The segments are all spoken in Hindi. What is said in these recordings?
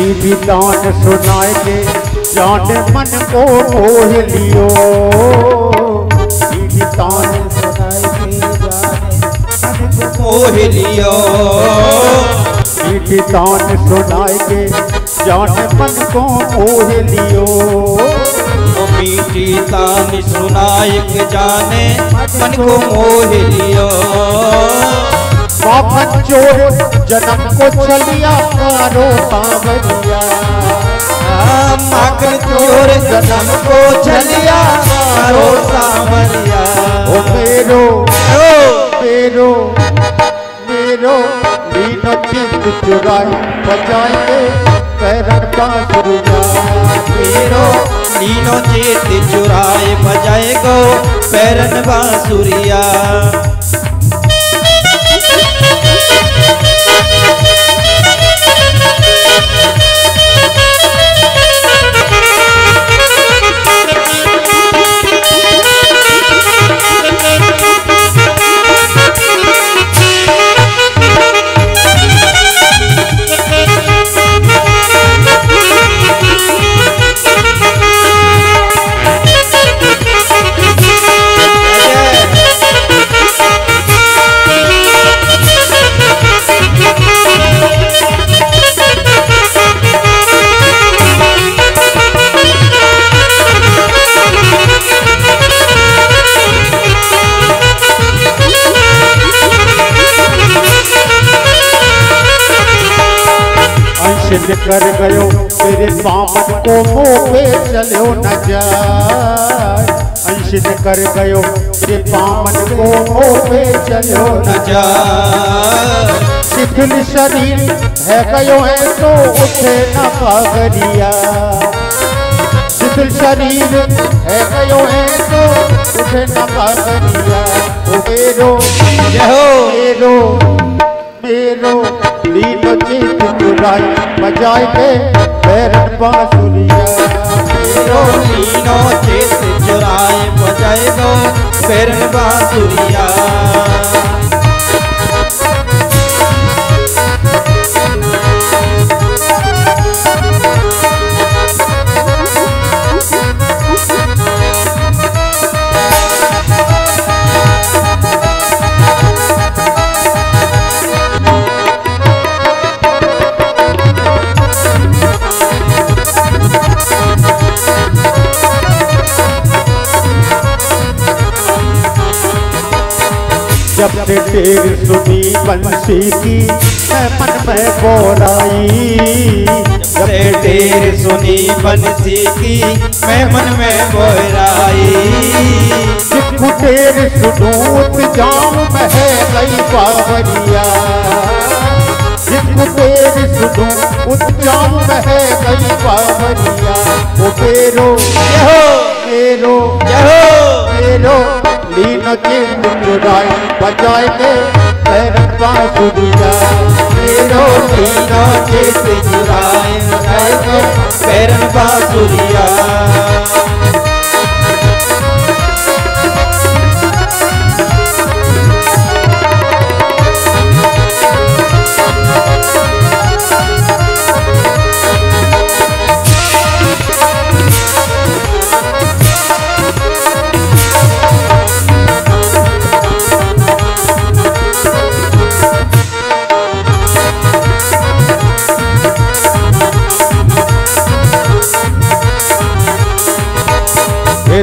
सीधी तान सुनाए के जान मन को मोह लियो। सीधी तान सुनाए के जान मन को मोह लियो। सीधी तान सुनाए के जान मन को मोह लियो। मीठी तान सुनाए के जाने मन को मोह लियो। माखन चोर जन्म को चलिया कारो सावरिया। माखन चोर जन्म को चलिया कारो सावरिया। ओ मेरो मेरो मेरो लीनो चित चुराई बजाए के पैरन बांसुरिया। मेरो लीनो चित चुराए बजाए गो पैरन बांसुरिया। कर गयो तेरे पावन को मुँह पे चलो न जाए। अंशित कर गयो तेरे पावन को मुँह पे चलो न जाए। शिथिल शरीर है गयो है तो उठे न पागरिया। शिथिल शरीर है गयो है तो उठे न पागरिया। ओ मेरो मेरो मेरो लीनो चित चुराई बजाए के पैरन बांसुरिया। मेरो लीनो चित चुराए बजाए गो पैरन बांसुरिया। जब से टेर सुनी बंसी की मैं मन में बोराई। जब से टेर सुनी बंसी की मैं मन में बोराई। जिसको टेर सुनूत जाऊं मैं है गई बावरिया। जिसको टेर सुनूं उत जाऊं मैं है गई बावरिया। ओ मेरो मेरो मेरो लीनो चित चुराई बजाए के पैरन बांसुरिया। मेरो लीनो चित चुराए बजाए के पैरन बांसुरिया।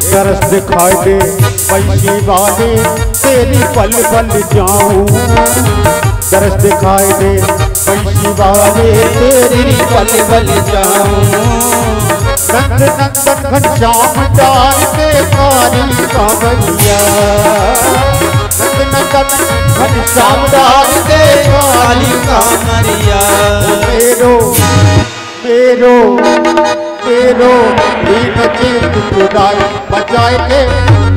तरस दिखाई दे पैसी वाले तेरी पल पल जाऊं। तरस दिखाई दे पैसी वाले तेरी पल पल जाऊं। नंद नंदन घनश्याम डाल के कारी कावरिया। नंद नंदन घनश्याम डाल के कारी कावरिया। मेरो मेरो मेरो लीनो चित चुराई बजाए के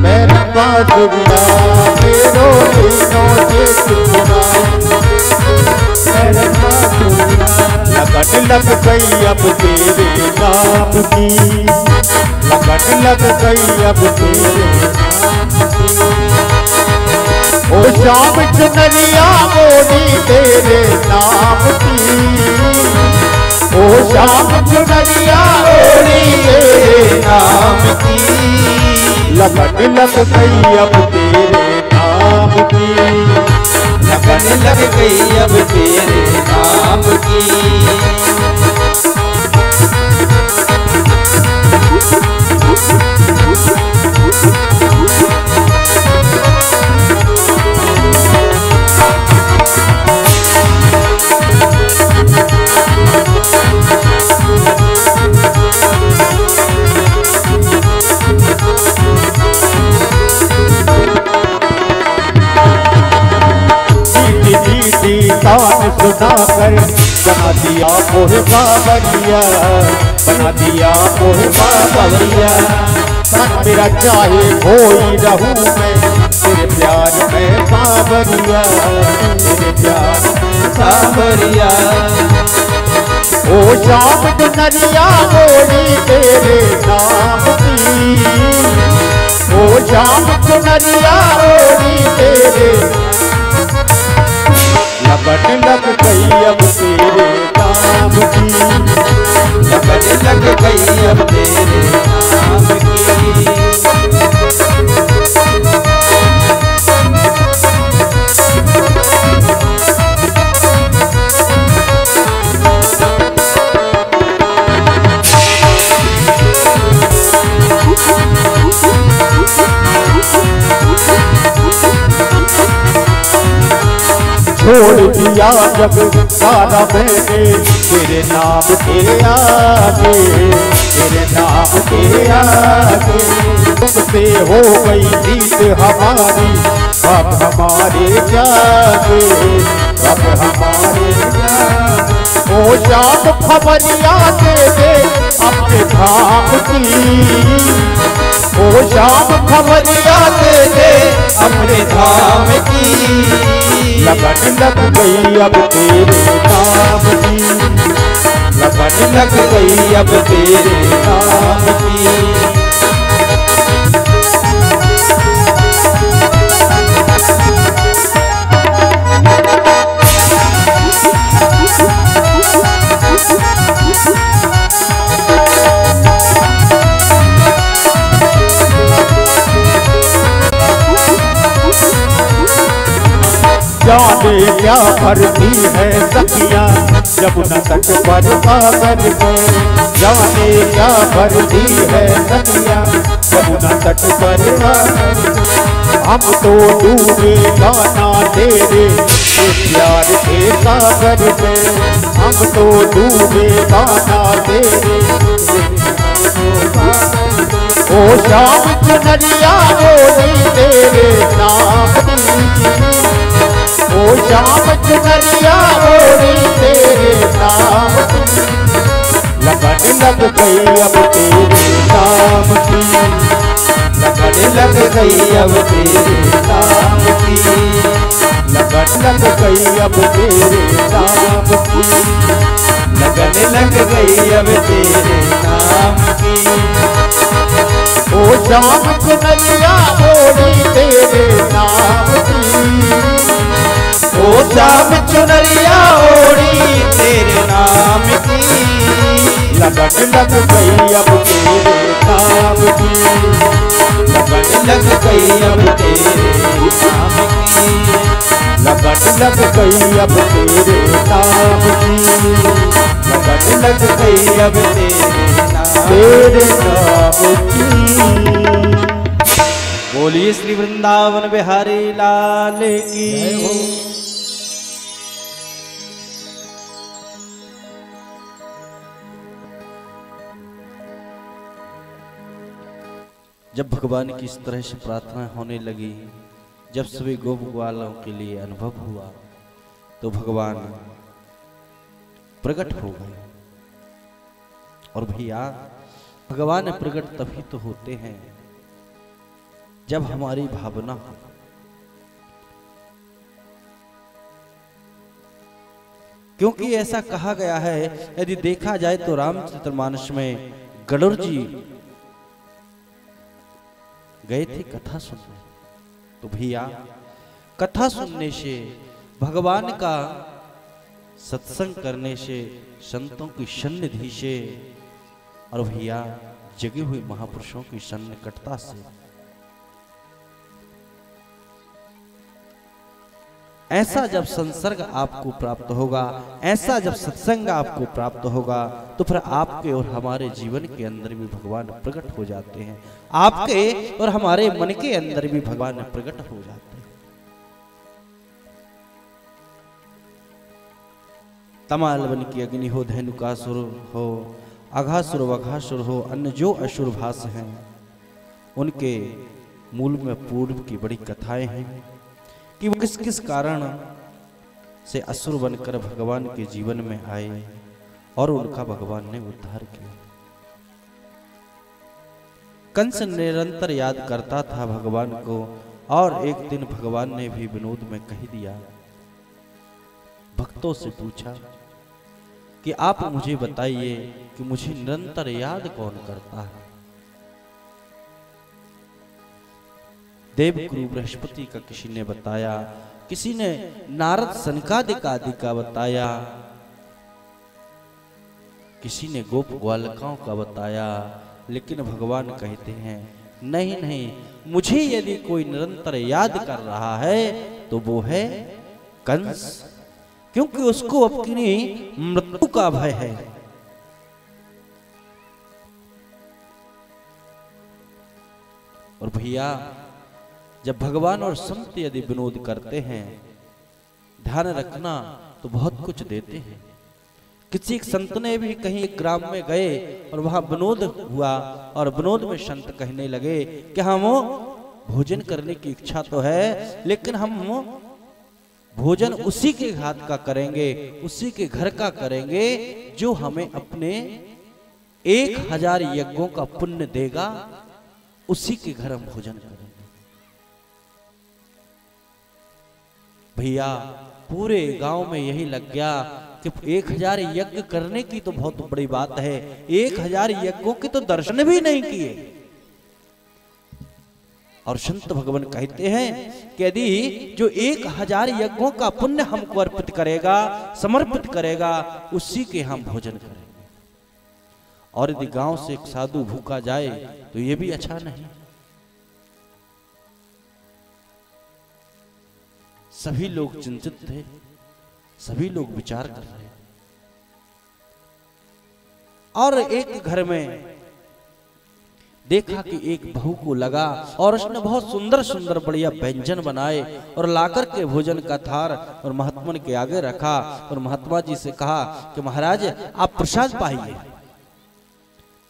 पैरन बांसुरिया। मेरो लीनो चित चुराई पैरन बांसुरिया। लगन लग गई अब तेरे नाम की। लगन लग गई अब तेरे नाम की। ओ शाम चुनरिया बोली तेरे नाम की। ओ श्याम चुनरिया ओढ़ी तेरे नाम की, लगन लग गई अब तेरे नाम की, लगन लग गई अब तेरे नाम की। तान सुनाकर बना दिया मोह बाबरिया, बना दिया मोह बाबरिया। मन मेरा चाहे खोई रहूं मैं तेरे प्यार में बाबरिया, तेरे प्यार सावरिया। ओ श्याम चुनरिया ओढ़ी तेरे नाम की, ओ श्याम चुनरिया ओढ़ी तेरे, लगन लग गई अब तेरे नाम की, लगन लग गई अब तेरे नाम की। छोड़ दिया जग सारा मैंने तेरे नाम के आगे, तेरे नाम के आगे। तुमसे हो गई जीत हमारी, अब हमारे जागे, अब हमारे जागे। ओ श्याम खबरिया दे दे अपने धाम की, ओ श्याम खबरिया दे दे अपने धाम की। लगन लग गई अब तेरे नाम की, लगन लग गई अब तेरे नाम की। जाने क्या भरती है सखियां यमुना तट पर सागर में, जाने क्या भरती है सखियां यमुना तट पर सागर में। हम तो डूबे गाना तेरे प्यार के सागर में, हम तो डूबे गाना तेरे। ओ श्याम चुनरिया ओढ़ी तेरे नाम की, ओ श्याम चुनरिया ओढ़ी तेरे नाम की। लगन लग गई अब तेरे नाम की, लगन लग गई अब तेरे नाम की। लगन लग गई अब तेरे नाम की, लगन लग गई अब तेरे नाम की। ओ श्याम चुनरिया ओढ़ी तेरे नाम की, ओ श्याम चुनरिया ओढ़ी तेरे नाम की। लगन लग गई अब तेरे नाम की, लगन लग गई अब तेरे नाम की। लगन लग गई अब तेरे नाम की, लगन लग गई अब तेरे नाम की। बोलिए श्री वृंदावन बिहारी लाल की। जब भगवान की इस तरह से प्रार्थना होने लगी, जब सभी गोप ग्वालों के लिए अनुभव हुआ, तो भगवान प्रकट हो गए। और भैया भगवान प्रकट तभी तो होते हैं जब हमारी भावना हो। क्योंकि ऐसा कहा गया है, यदि देखा जाए तो रामचरितमानस में गरुड़ जी गए थे कथा सुनने। तो भैया कथा सुनने से भगवान का सत्संग करने से, संतों की सन्निधि से और भैया जगे हुए महापुरुषों की सन्निकटता से। ऐसा जब संसर्ग आपको प्राप्त होगा, ऐसा जब सत्संग आपको प्राप्त होगा, तो फिर आपके और हमारे जीवन के अंदर भी भगवान प्रकट हो जाते हैं। आपके और हमारे मन के अंदर भी भगवान प्रकट हो जाते हैं। तमाल बन की अग्नि हो, धेनुकासुर हो, अघासुर वघासुर हो, अन्य जो असुर भास हैं, उनके मूल में पूर्व की बड़ी कथाएं हैं कि वो किस किस कारण से असुर बनकर भगवान के जीवन में आए और उनका भगवान ने उद्धार किया। कंस निरंतर याद करता था भगवान को, और एक दिन भगवान ने भी विनोद में कह दिया, भक्तों से पूछा कि आप मुझे बताइए कि मुझे निरंतर याद कौन करता है। देवगुरु बृहस्पति का किसी ने बताया, किसी ने नारद सनकादिक आदि का बताया, किसी ने गोप ग्वालकाओं का बताया, लेकिन भगवान कहते हैं नहीं नहीं, मुझे यदि कोई निरंतर याद कर रहा है तो वो है कंस, क्योंकि उसको अपनी मृत्यु का भय है। और भैया जब भगवान और संत यदि विनोद करते हैं, ध्यान रखना तो बहुत कुछ देते हैं। किसी एक संत ने भी कहीं एक ग्राम में गए और वहां विनोद हुआ, और विनोद में संत कहने लगे कि हम भोजन करने की इच्छा तो है, लेकिन हम भोजन उसी के हाथ का करेंगे, उसी के घर का करेंगे जो हमें अपने 1000 यज्ञों का पुण्य देगा, उसी के घर हम भोजन करेंगे। भैया पूरे गांव में यही लग गया कि 1000 यज्ञ करने की तो बहुत बड़ी बात है, 1000 यज्ञों के तो दर्शन भी नहीं किए। और संत भगवान कहते हैं कि यदि जो 1000 यज्ञों का पुण्य हमको अर्पित करेगा, समर्पित करेगा, उसी के हम भोजन करेंगे। और यदि गांव से एक साधु भूखा जाए तो ये भी अच्छा नहीं। सभी लोग चिंतित थे, सभी लोग विचार कर रहे। और एक घर में देखा कि एक बहू को लगा और उसने बहुत सुंदर सुंदर बढ़िया व्यंजन बनाए और लाकर के भोजन का थार और महात्मा के आगे रखा, और महात्मा जी से कहा कि महाराज आप प्रसाद पाइए।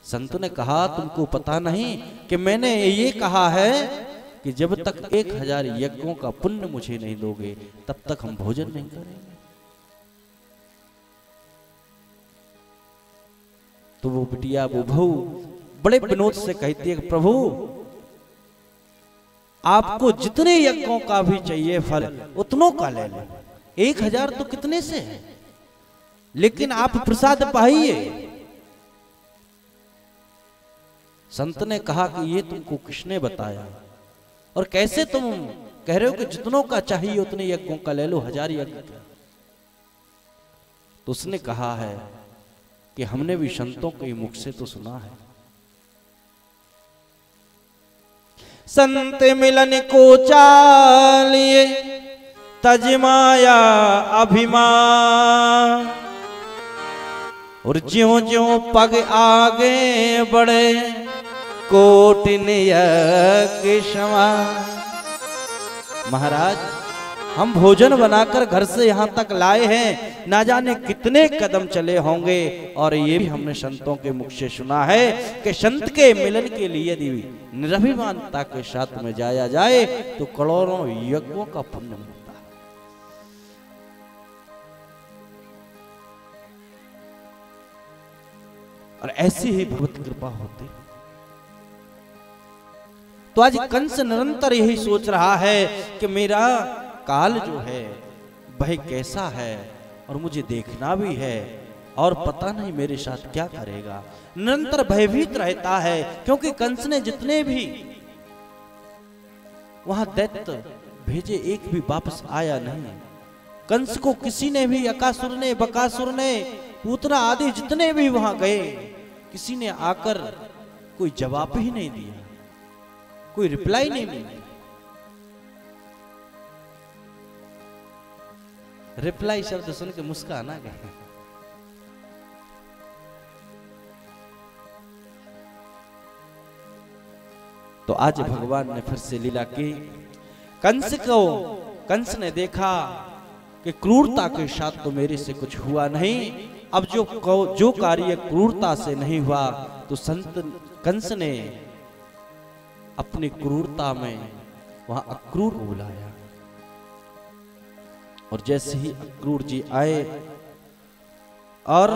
संत ने कहा तुमको पता नहीं कि मैंने ये कहा है कि जब तक 1000 यज्ञों का पुण्य मुझे नहीं दोगे तब तक हम भोजन नहीं करेंगे। तो वो बिटिया, वो बहू बड़े विनोद से कहती है, प्रभु आपको जितने यज्ञों का भी चाहिए फल उतनों का ले लो, 1000 तो कितने से है, लेकिन आप प्रसाद पाइए। संत ने कहा कि ये तुमको किसने बताया, और कैसे तुम कह रहे हो कि जितनों का चाहिए उतने यज्ञों का ले लो, 1000 यज्ञ का। तो उसने कहा है कि हमने भी संतों के मुख से तो सुना है, संत मिलन को चालिए तजमाया अभिमान, और ज्यों ज्यों पग आगे बढ़े कोटिन यज्ञ क्षमा। महाराज हम भोजन बनाकर घर से यहाँ तक लाए हैं, ना जाने कितने कदम चले होंगे, और ये भी हमने संतों के मुख से सुना है कि संत के मिलन के लिए यदि निरभिमानता के साथ में जाया जाए तो करोड़ों यज्ञों का पुण्य मिलता है। और ऐसी ही भगवत कृपा होती। तो आज कंस निरंतर यही सोच रहा है कि मेरा काल जो है वह कैसा है, और मुझे देखना भी है, और पता नहीं मेरे साथ क्या करेगा। निरंतर भयभीत रहता है, क्योंकि कंस ने जितने भी वहां दैत्य भेजे एक भी वापस आया नहीं। कंस को किसी ने भी, अकासुर ने, बकासुर ने, पूतना आदि जितने भी वहां गए, किसी ने आकर कोई जवाब ही नहीं दिया, कोई रिप्लाई नहीं मिला। रिप्लाई शब्द सुन के मुस्कान आ गया। तो आज भगवान ने फिर से लीला की। कंस ने देखा कि क्रूरता के साथ तो मेरे से कुछ हुआ नहीं, अब जो कार्य क्रूरता से नहीं हुआ, तो संत कंस ने अपनी क्रूरता में वहां अक्रूर को बुलाया। और जैसे ही अक्रूर जी आए और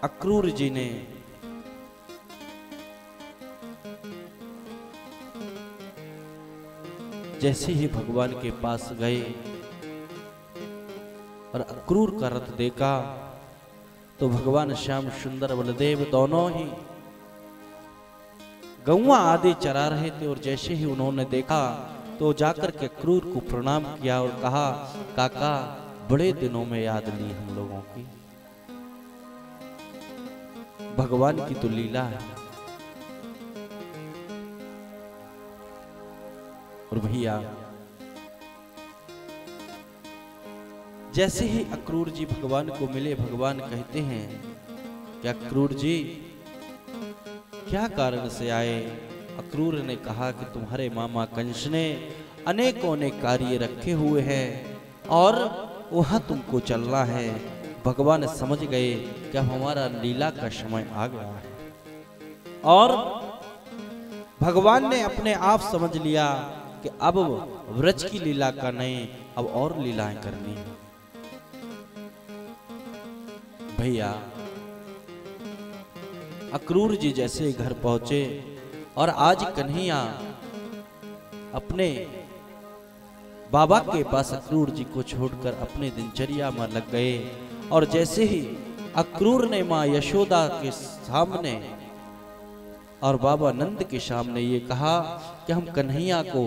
अक्रूर जी ने जैसे ही भगवान के पास गए और अक्रूर का रथ देखा, तो भगवान श्याम सुंदर बलदेव दोनों ही गौवा आदि चरा रहे थे। और जैसे ही उन्होंने देखा तो जाकर के अक्रूर को प्रणाम किया और कहा, काका बड़े दिनों में याद ली हम लोगों की, भगवान की तो लीला है। और भैया जैसे ही अक्रूर जी भगवान को मिले, भगवान कहते हैं कि अक्रूर जी क्या कारण से आए? अक्रूर ने कहा कि तुम्हारे मामा कंस ने अनेकों ने कार्य रखे हुए हैं और वहां तुमको चलना है। भगवान समझ गए कि अब हमारा लीला का समय आ गया है। और भगवान ने अपने आप समझ लिया कि अब व्रज की लीला का नहीं, अब और लीलाएं करनी है। भैया अक्रूर जी जैसे घर पहुंचे और आज कन्हैया अपने बाबा के पास अक्रूर जी को छोड़कर अपने दिनचर्या में लग गए। और जैसे ही अक्रूर ने मां यशोदा के सामने और बाबा नंद के सामने ये कहा कि हम कन्हैया को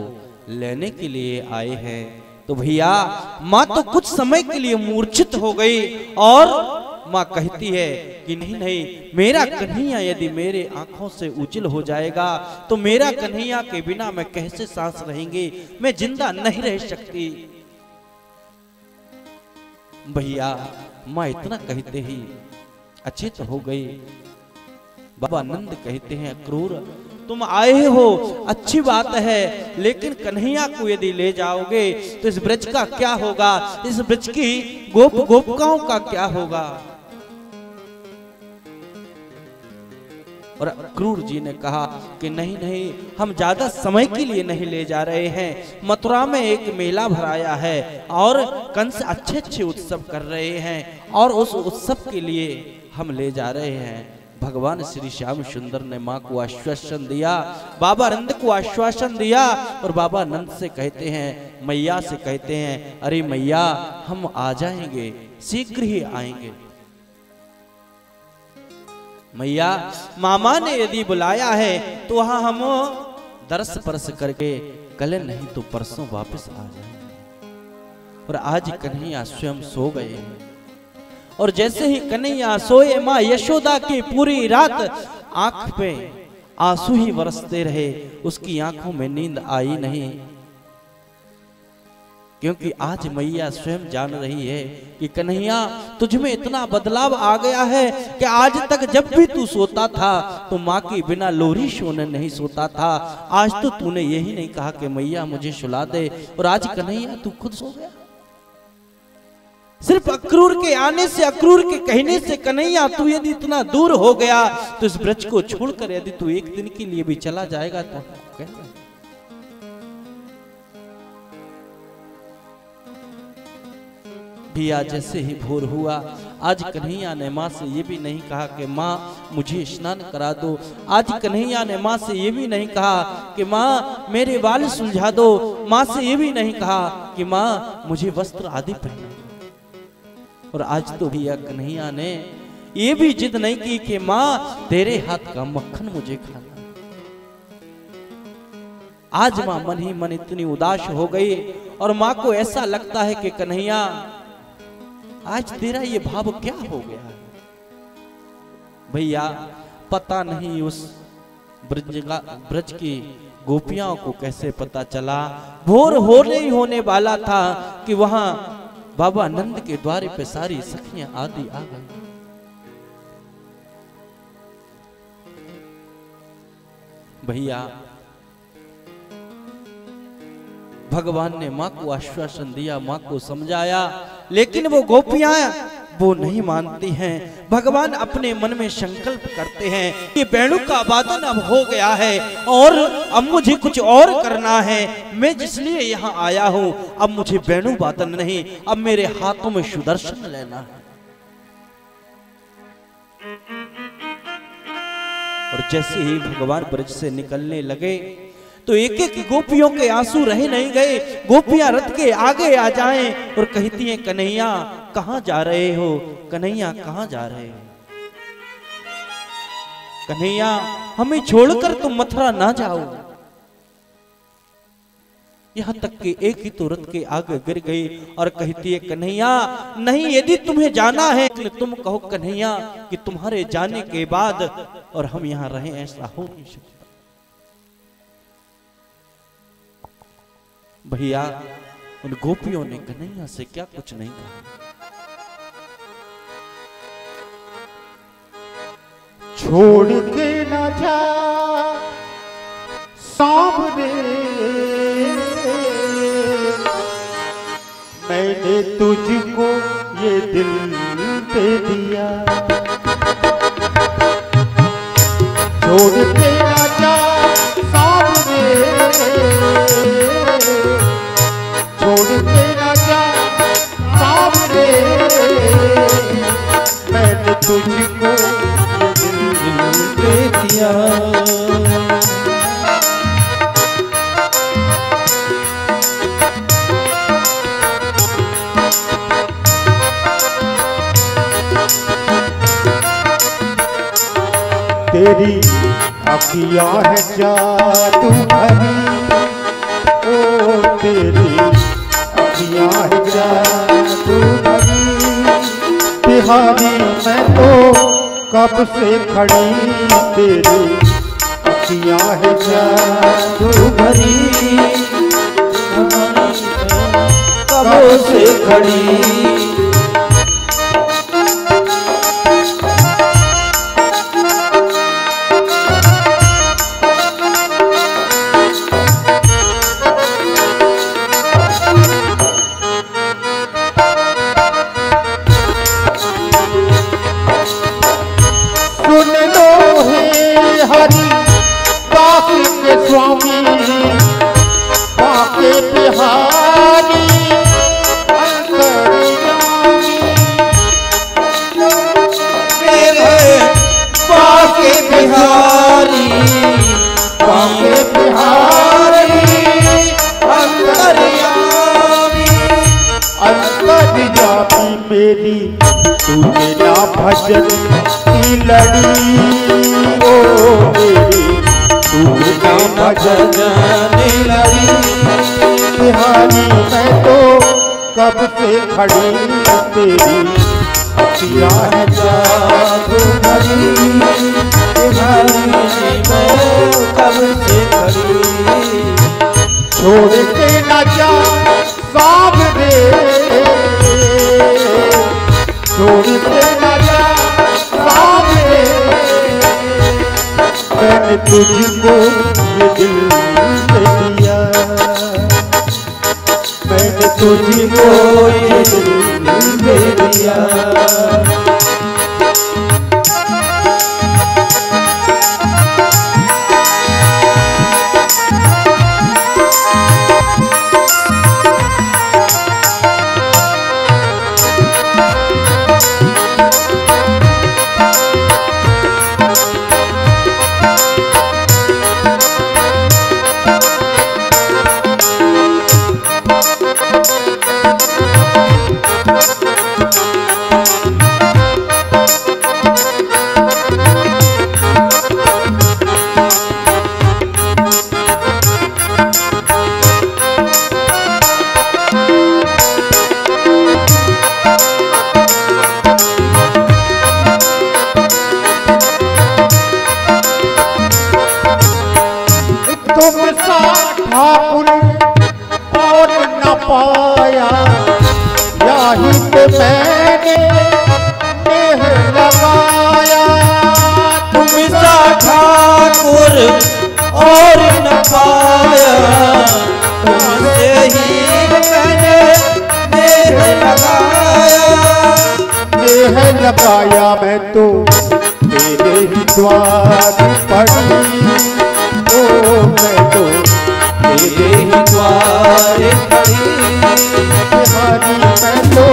लेने के लिए आए हैं, तो भैया मां तो कुछ समय के लिए मूर्छित हो गई और मां कहती है कि नहीं नहीं, मेरा कन्हैया यदि मेरे आंखों से उजल हो जाएगा तो मेरा कन्हैया के बिना मैं कैसे सांस रहेंगे, मैं जिंदा नहीं रह सकती। भैया मां इतना कहते ही अचेत हो गई। बाबा नंद कहते हैं, अक्रूर तुम आए हो अच्छी बात है, लेकिन कन्हैया को यदि ले जाओगे तो इस ब्रज का क्या होगा, इस ब्रज की गोपिकाओं का क्या होगा? और अक्रूर जी ने कहा कि नहीं नहीं, हम ज्यादा समय के लिए नहीं ले जा रहे हैं। मथुरा में एक मेला भराया है और कंस अच्छे अच्छे उत्सव कर रहे हैं और उस उत्सव के लिए हम ले जा रहे हैं। भगवान श्री श्याम सुंदर ने मां को आश्वासन दिया, बाबा नंद को आश्वासन दिया और बाबा नंद से कहते हैं, मैया से कहते हैं, अरे मैया हम आ जाएंगे, शीघ्र ही आएंगे। मैया मामा ने यदि बुलाया है तो वहां हम दरस परस करके कल नहीं तो परसों वापस आ जाएंगे। और आज कन्हैया स्वयं सो गए हैं। और जैसे ही कन्हैया सोए, मां यशोदा की पूरी रात आंख पे आंसू ही बरसते रहे, उसकी आंखों में नींद आई नहीं, क्योंकि आज मैया स्वयं जान रही है कि कन्हैया तुझ में इतना बदलाव आ गया है कि आज तक जब भी तू सोता था तो माँ के बिना लोरी सोने नहीं सोता था। आज तो तूने यही नहीं कहा कि मैया मुझे सुला दे, और आज कन्हैया तू खुद सो गया। सिर्फ अक्रूर के आने से, अक्रूर के कहने से, कन्हैया तू यदि इतना दूर हो गया तो इस ब्रज को छोड़कर यदि तू एक दिन के लिए भी चला जाएगा तो क्या? भैया जैसे ही भोर हुआ, आज कन्हैया ने माँ से ये भी नहीं कहा कि माँ मुझे स्नान करा दो। आज कन्हैया ने माँ से ये भी नहीं कहा कि माँ मेरे बाल सुलझा दो। माँ से ये भी नहीं कहा कि माँ मुझे वस्त्र आदि पहना। और आज तो भैया कन्हैया ने ये भी जिद नहीं की कि माँ तेरे हाथ का मक्खन मुझे खाना। आज माँ मन ही मन इतनी उदास हो गई और माँ को ऐसा लगता है कि कन्हैया आज तेरा ये भाव क्या हो गया है। भैया पता नहीं उस ब्रज की गोपियां को कैसे पता चला, भोर होने ही होने वाला था कि वहां बाबा नंद के द्वारे पे सारी सखियां आदि आ गई। भैया भगवान ने माँ को आश्वासन दिया, माँ को समझाया, लेकिन वो गोपियां वो नहीं मानती हैं। भगवान अपने मन में संकल्प करते हैं कि वेणु का वादन अब हो गया है और अब मुझे कुछ और करना है। मैं जिसलिए यहाँ आया हूँ अब मुझे वेणु वादन नहीं, अब मेरे हाथों में सुदर्शन लेना है। और जैसे ही भगवान ब्रज से निकलने लगे तो एक एक गोपियों के आंसू रह नहीं गए। गोपियां रथ के आगे आ जाएं और कहती हैं कन्हैया कहां जा रहे हो, कन्हैया कहां जा रहे हो, कन्हैया हमें छोड़कर तुम मथुरा ना जाओ। यहां तक कि एक ही तो रथ के आगे गिर गई और कहती है कन्हैया नहीं, यदि तुम्हें जाना है तो तुम कहो कन्हैया कि तुम्हारे जाने के बाद और हम यहां रहें, ऐसा हो नहीं सकता। भैया उन गोपियों ने कन्हैया से क्या कुछ नहीं कहा। छोड़ के ना जा सामने, मैंने तुझको ये दिल दे दिया। छोड़ के ना जा सामने, छोड़ के ना जा सामने, मैंने तुझको ये दिल दे दिया। तेरी अखियाँ है जादू भरी, ओ तेरी अखियाँ है जादू भरी। तिहारी मैं तो कब से खड़ी, तेरी अखियाँ है जादू भरी, कब से खड़ी। स्वामी पाके बिहारी अंतर्यामी, मेरे पाके बिहारी, पाके बिहारी अंतर्यामी। अंतर्यामी मेरी तूने ना भजन की लड़ी, ओ मेरी तूने भजन लड़ी। बिहारी मैं तो कब से खड़ी, तेरी अखियाँ है जादू भरी। बिहारी मैं कब से खड़ी, छोड़ के न जा सामने, छोड़ के न जा सामने, मैंने तुझको ये दिल दे दिया। मैंने तुझको ये दिल दे दिया। लगाया मैं तो तेरे ही द्वार पड़ी, ओ मैं तो तेरे ही द्वार खड़ी, बिहारी मैं तो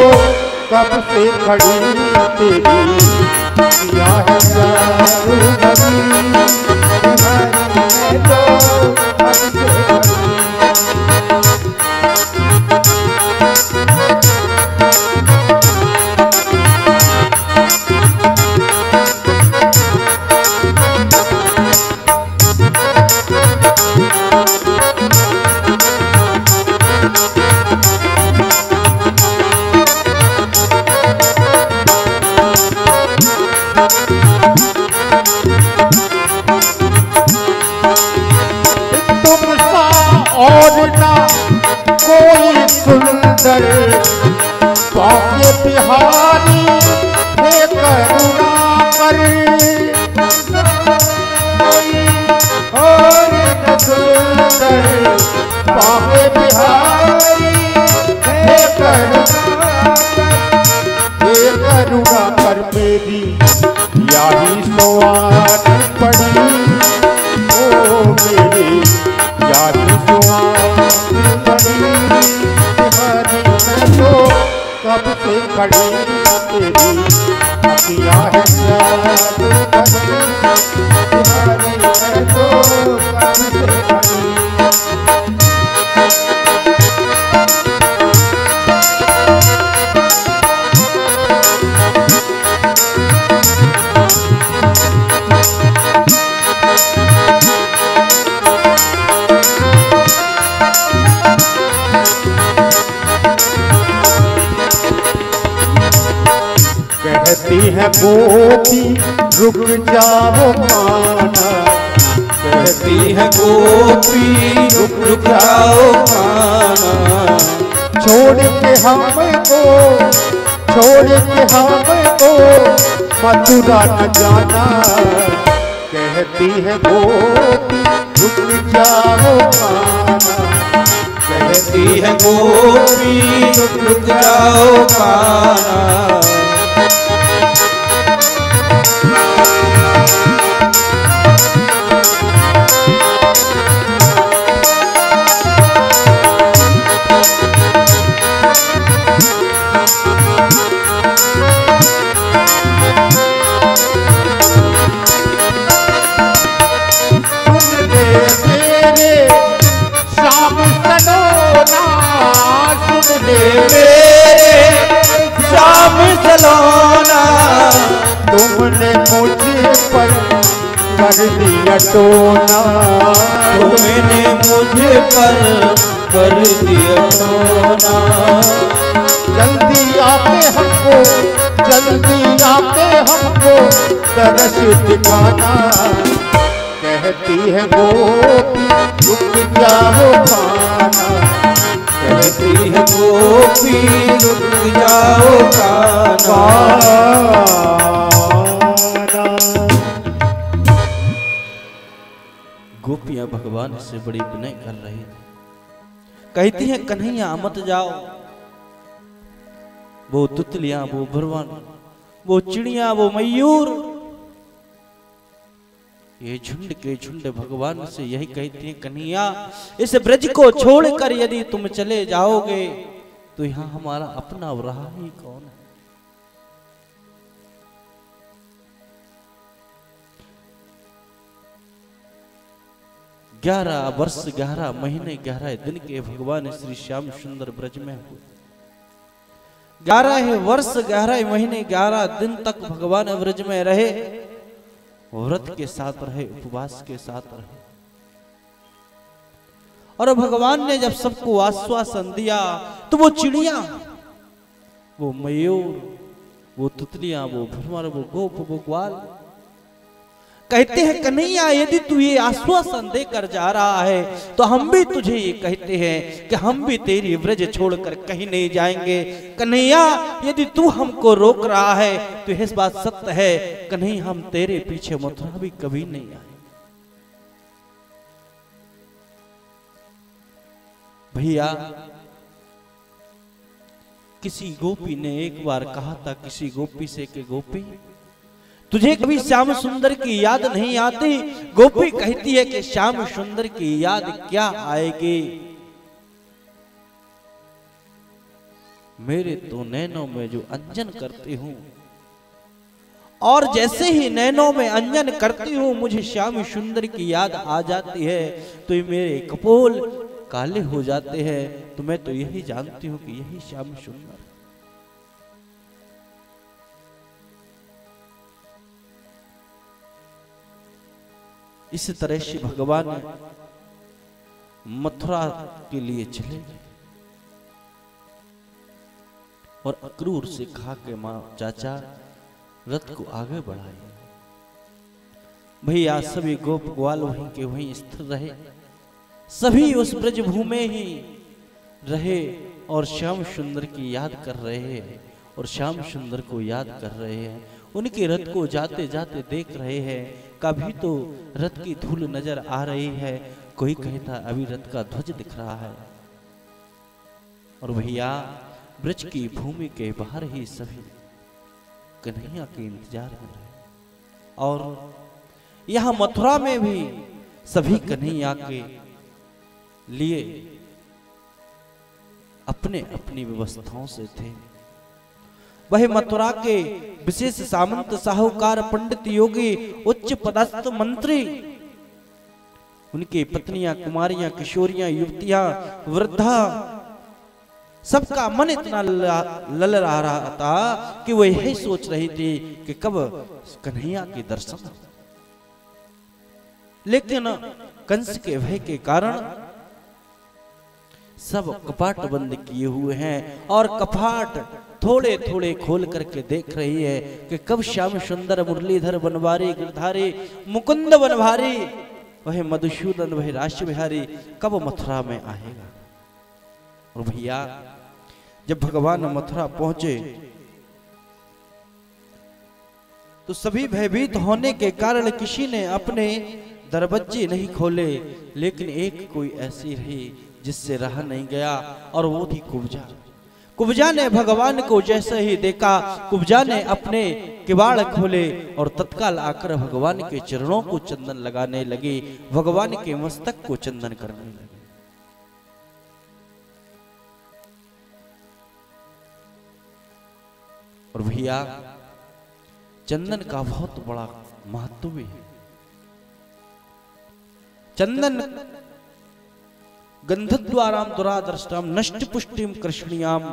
कब से खड़ी तेरी किया है चारू घड़ी, बिहारी मैं तो कब से खड़ी। कोई सुंदर बाके बिहारी हे करुणा कर, और सुंदर बाके बिहारी हे करुणा कर मेरी याही सोआन पड़ी, ओ मेरी याही सोआन पड़ी, बिहारी मैं तो कब से खड़ी तेरी अखियाँ है चारू घड़ी, बिहारी मैं तो कब से खड़ी। कहती है गोपी रुक जाओ माना, कहती है गोपी रुक जाओ माना, छोड़ के हमको मथुरा न जाना, कहती है गोपी रुक जाओ माना, कहती है गोपी रुक जाओ माना, श्याम सलोना तुमने मुझ पर कर दिया टोना, तुमने मुझ पर कर दिया टोना, जल्दी आके हमको तरस दिखाना, कहती है गोपी रुक जाओ माना, कहती है गोपी रुक जाओ काना। गोपियां भगवान से बड़ी विनय कर रही, कहती हैं कन्हैया मत जाओ, वो तुतलियां, वो भरवन, वो चिड़िया, वो मयूर, ये झुंड के झुंड भगवान से यही कहती हैं कन्हैया इस ब्रज को छोड़कर यदि तुम चले जाओगे तो यहां हमारा अपना रहा ही कौन है। 11 वर्ष 11 महीने 11 दिन के भगवान श्री श्याम सुंदर ब्रज में हुए। 11 वर्ष 11 महीने 11 दिन तक भगवान ब्रज में रहे, व्रत के साथ रहे, उपवास के साथ रहे। और भगवान ने जब सबको आश्वासन दिया तो वो चिड़िया, वो मयूर, वो तितलियां, वो भ्रमर, वो गोप, वो ग्वाल कहते हैं कन्हैया यदि तू ये आश्वासन देकर जा रहा है तो हम भी तुझे ये कहते हैं कि हम भी तेरी ब्रज छोड़कर कहीं नहीं जाएंगे। कन्हैया यदि तू हमको रोक रहा है तो यह बात सत्य है, कन्हैया हम तेरे पीछे मथुरा भी कभी नहीं आए। भैया किसी गोपी ने एक बार कहा था किसी गोपी से कि गोपी तुझे कभी श्याम सुंदर की याद नहीं आती? गोपी कहती है कि श्याम सुंदर की याद क्या आएगी, मेरे तो नैनों में जो अंजन करती हूं, और जैसे ही नैनों में अंजन करती हूं मुझे श्याम सुंदर की याद आ जाती है, तो मेरे कपोल काले हो जाते हैं। तो मैं तो यही जानती हूं कि यही श्याम सुंदर। इस तरह से भगवान मथुरा के लिए चले गए और अक्रूर से कहा कि मां चाचा रथ को आगे बढ़ाए। भैया सभी गोप ग्वाल वहीं के वहीं स्थिर रहे, सभी उस ब्रज भूमि ही रहे और श्याम सुंदर की याद कर रहे हैं और श्याम सुंदर को याद कर रहे हैं। उनके रथ को जाते जाते देख रहे हैं। कभी तो रथ की धूल नजर आ रही है, कोई कहता अभी रथ का ध्वज दिख रहा है। और भैया ब्रज की भूमि के बाहर ही सभी कन्हैया के इंतजार में रहे और यहां मथुरा में भी सभी कन्हैया के लिए अपने अपनी व्यवस्थाओं से थे। वह मथुरा के विशेष सामंत, साहूकार, पंडित, योगी, उच्च पदस्थ मंत्री, उनकी पत्नियां, कुमारियां, किशोरियां, युवतियां, वृद्धा, सबका मन इतना ललचा रहा था कि वो यही सोच रही थी कि कब कन्हैया के दर्शन। लेकिन कंस के भय के कारण सब कपाट बंद किए हुए हैं और कपाट थोड़े थोड़े खोल करके देख रही है कि कब श्याम सुंदर, मुरलीधर बनवारी, गिरधारी, मुकुंद बनवारी, वह मधुसूदन, वह राष्ट्र बिहारी कब मथुरा में आएगा। और भैया जब भगवान मथुरा पहुंचे तो सभी भयभीत होने के कारण किसी ने अपने दरवाजे नहीं खोले, लेकिन एक कोई ऐसी रही जिससे रहा नहीं गया और वो थी कुब्जा। कुब्जा ने भगवान को जैसे ही देखा, कुब्जा ने अपने किवाड़ खोले और तत्काल आकर भगवान के चरणों को चंदन लगाने लगी, भगवान के मस्तक को चंदन करने लगी। और भैया चंदन का बहुत बड़ा महत्व भी है। चंदन गंधद्वाराम दुरादर्ष्टाम नष्ट पुष्टिम कृष्णियाम।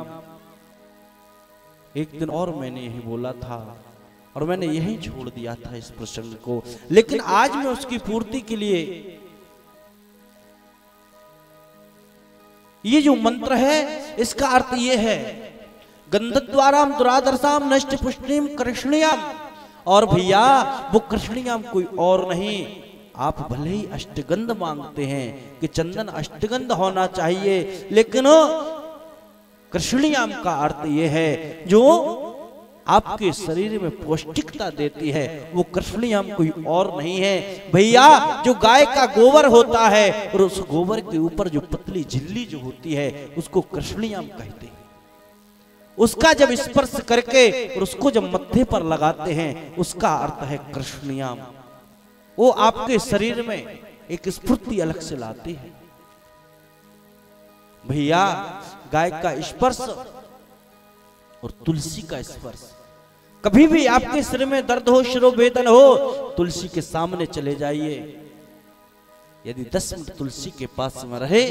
एक दिन और मैंने यही बोला था और मैंने यही छोड़ दिया था इस प्रसंग को, लेकिन आज मैं उसकी पूर्ति के लिए ये जो मंत्र है इसका अर्थ ये है गंधद्वाराम दुरादर्शाम नष्ट पुष्टिम कृष्णियाम। और भैया वो कृष्णियाम कोई और नहीं, आप भले ही अष्टगंध मांगते हैं कि चंदन अष्टगंध होना चाहिए, लेकिन कृष्णियाम का अर्थ यह है जो आपके शरीर में पौष्टिकता देती है, वो कृष्णियाम कोई और नहीं है भैया। जो गाय का गोबर होता है और उस गोबर के ऊपर जो पतली झिल्ली जो होती है उसको कृष्णियाम कहते हैं। उसका जब स्पर्श करके और उसको जब मत्थे पर लगाते हैं उसका अर्थ है कृष्णियाम। वो आपके शरीर में एक स्फूर्ति अलग से लाती है भैया। गाय का स्पर्श और तुलसी का स्पर्श, कभी भी आपके सिर में दर्द हो, शिरोवेदन हो, तुलसी के सामने चले जाइए। यदि 10 मिनट तुलसी के पास में रहे